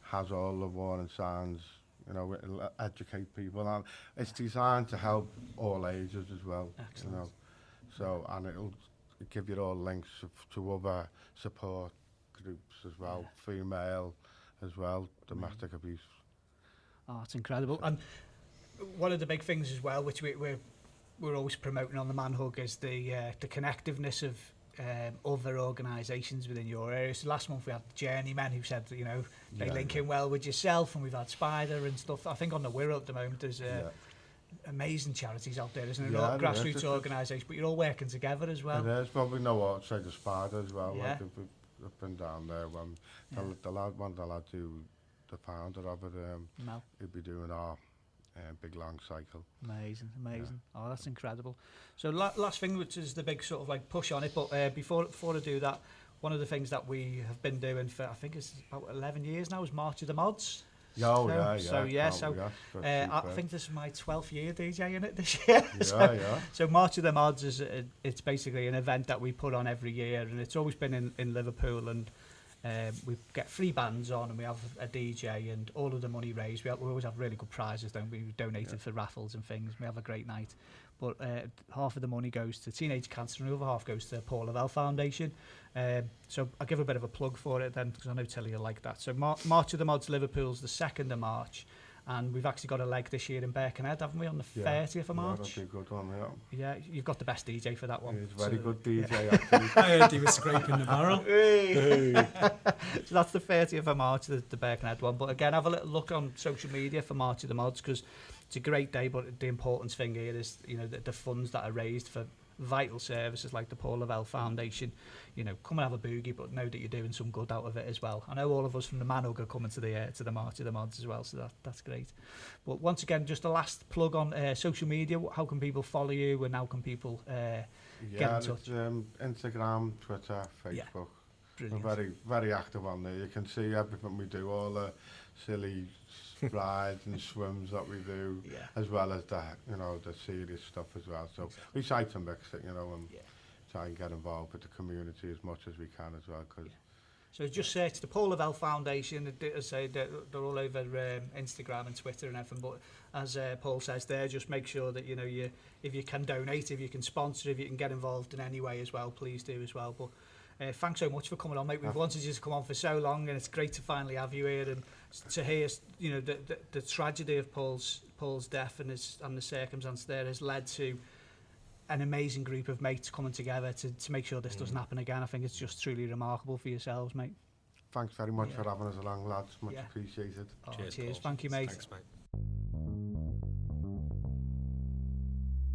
Speaker 7: has all the warning signs, it'll educate people, and it's designed to help all ages as well. Excellent. So, and it'll give you all links to other support groups as well, female as well, domestic abuse.
Speaker 3: Oh, it's incredible. And one of the big things as well, which we're always promoting on the Man Hug, is the connectiveness of other organisations within your area. So last month we had Journeymen, who said they link in well with yourself, and we've had Spider and stuff. I think on the Wirral at the moment there's amazing charities out there, isn't there? Grassroots organisations, but you're all working together as well.
Speaker 7: It is. Well, we know what say the Spider as well. I've been down there when the lad who the founder of it, he'd be doing our big long cycle.
Speaker 3: Amazing. Oh, that's incredible. So last thing, which is the big sort of push on it, but before I do that, one of the things that we have been doing for, I think it's about 11 years now, is March of the Mods.
Speaker 7: So
Speaker 3: I think this is my 12th year DJing it this year. So March of the Mods is it's basically an event that we put on every year, and it's always been in Liverpool, and we get free bands on, and we have a DJ, and all of the money raised, we always have really good prizes, don't we? We donated for raffles and things. We have a great night, but half of the money goes to Teenage Cancer, and the other half goes to Paul Gladwell Foundation. So I'll give a bit of a plug for it then, because I know Tilly will like that. So March of the Mods Liverpool's the 2nd of March, and we've actually got a leg this year in Birkenhead, haven't we, on the 30th of March?
Speaker 7: That'll be a good one,
Speaker 3: Yeah, you've got the best DJ for that one.
Speaker 7: He's very good DJ, actually.
Speaker 4: I heard he was scraping the barrel.
Speaker 3: So that's the 30th of March, the Birkenhead one. But again, have a little look on social media for March of the Mods, because it's a great day, but the important thing here is, the funds that are raised for vital services like the Paul Gladwell Foundation. Come and have a boogie, but know that you're doing some good out of it as well. I know all of us from the Man Hug are coming to the March of the Mods as well, so that's great. But once again, just a last plug on social media. How can people follow you, and how can people get in touch?
Speaker 7: Instagram, Twitter, Facebook.
Speaker 3: Brilliant.
Speaker 7: We're very, very active on there. You can see everything we do, all the silly rides and swims that we do, as well as the serious stuff as well. So we try to mix it, and try and get involved with the community as much as we can as well.
Speaker 3: So just search the Paul Gladwell Foundation. As I say, they're all over Instagram and Twitter and everything. But as Paul says there, just make sure that if you can donate, if you can sponsor, if you can get involved in any way as well, please do as well. But thanks so much for coming on, mate. We've wanted you to come on for so long, and it's great to finally have you here and to hear the tragedy of Paul's death and the circumstance there has led to an amazing group of mates coming together to make sure this doesn't happen again. I think it's just truly remarkable for yourselves, mate.
Speaker 7: Thanks very much for having us along, lads. Much appreciated.
Speaker 3: Cheers. Thank you, mate.
Speaker 6: Thanks, mate.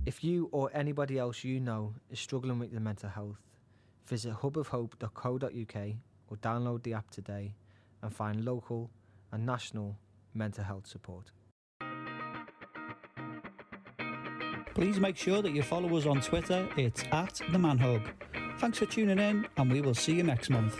Speaker 8: If you or anybody else you know is struggling with their mental health, Visit hubofhope.co.uk or download the app today and find local and national mental health support.
Speaker 3: Please make sure that you follow us on Twitter. It's @TheManHug. Thanks for tuning in, and we will see you next month.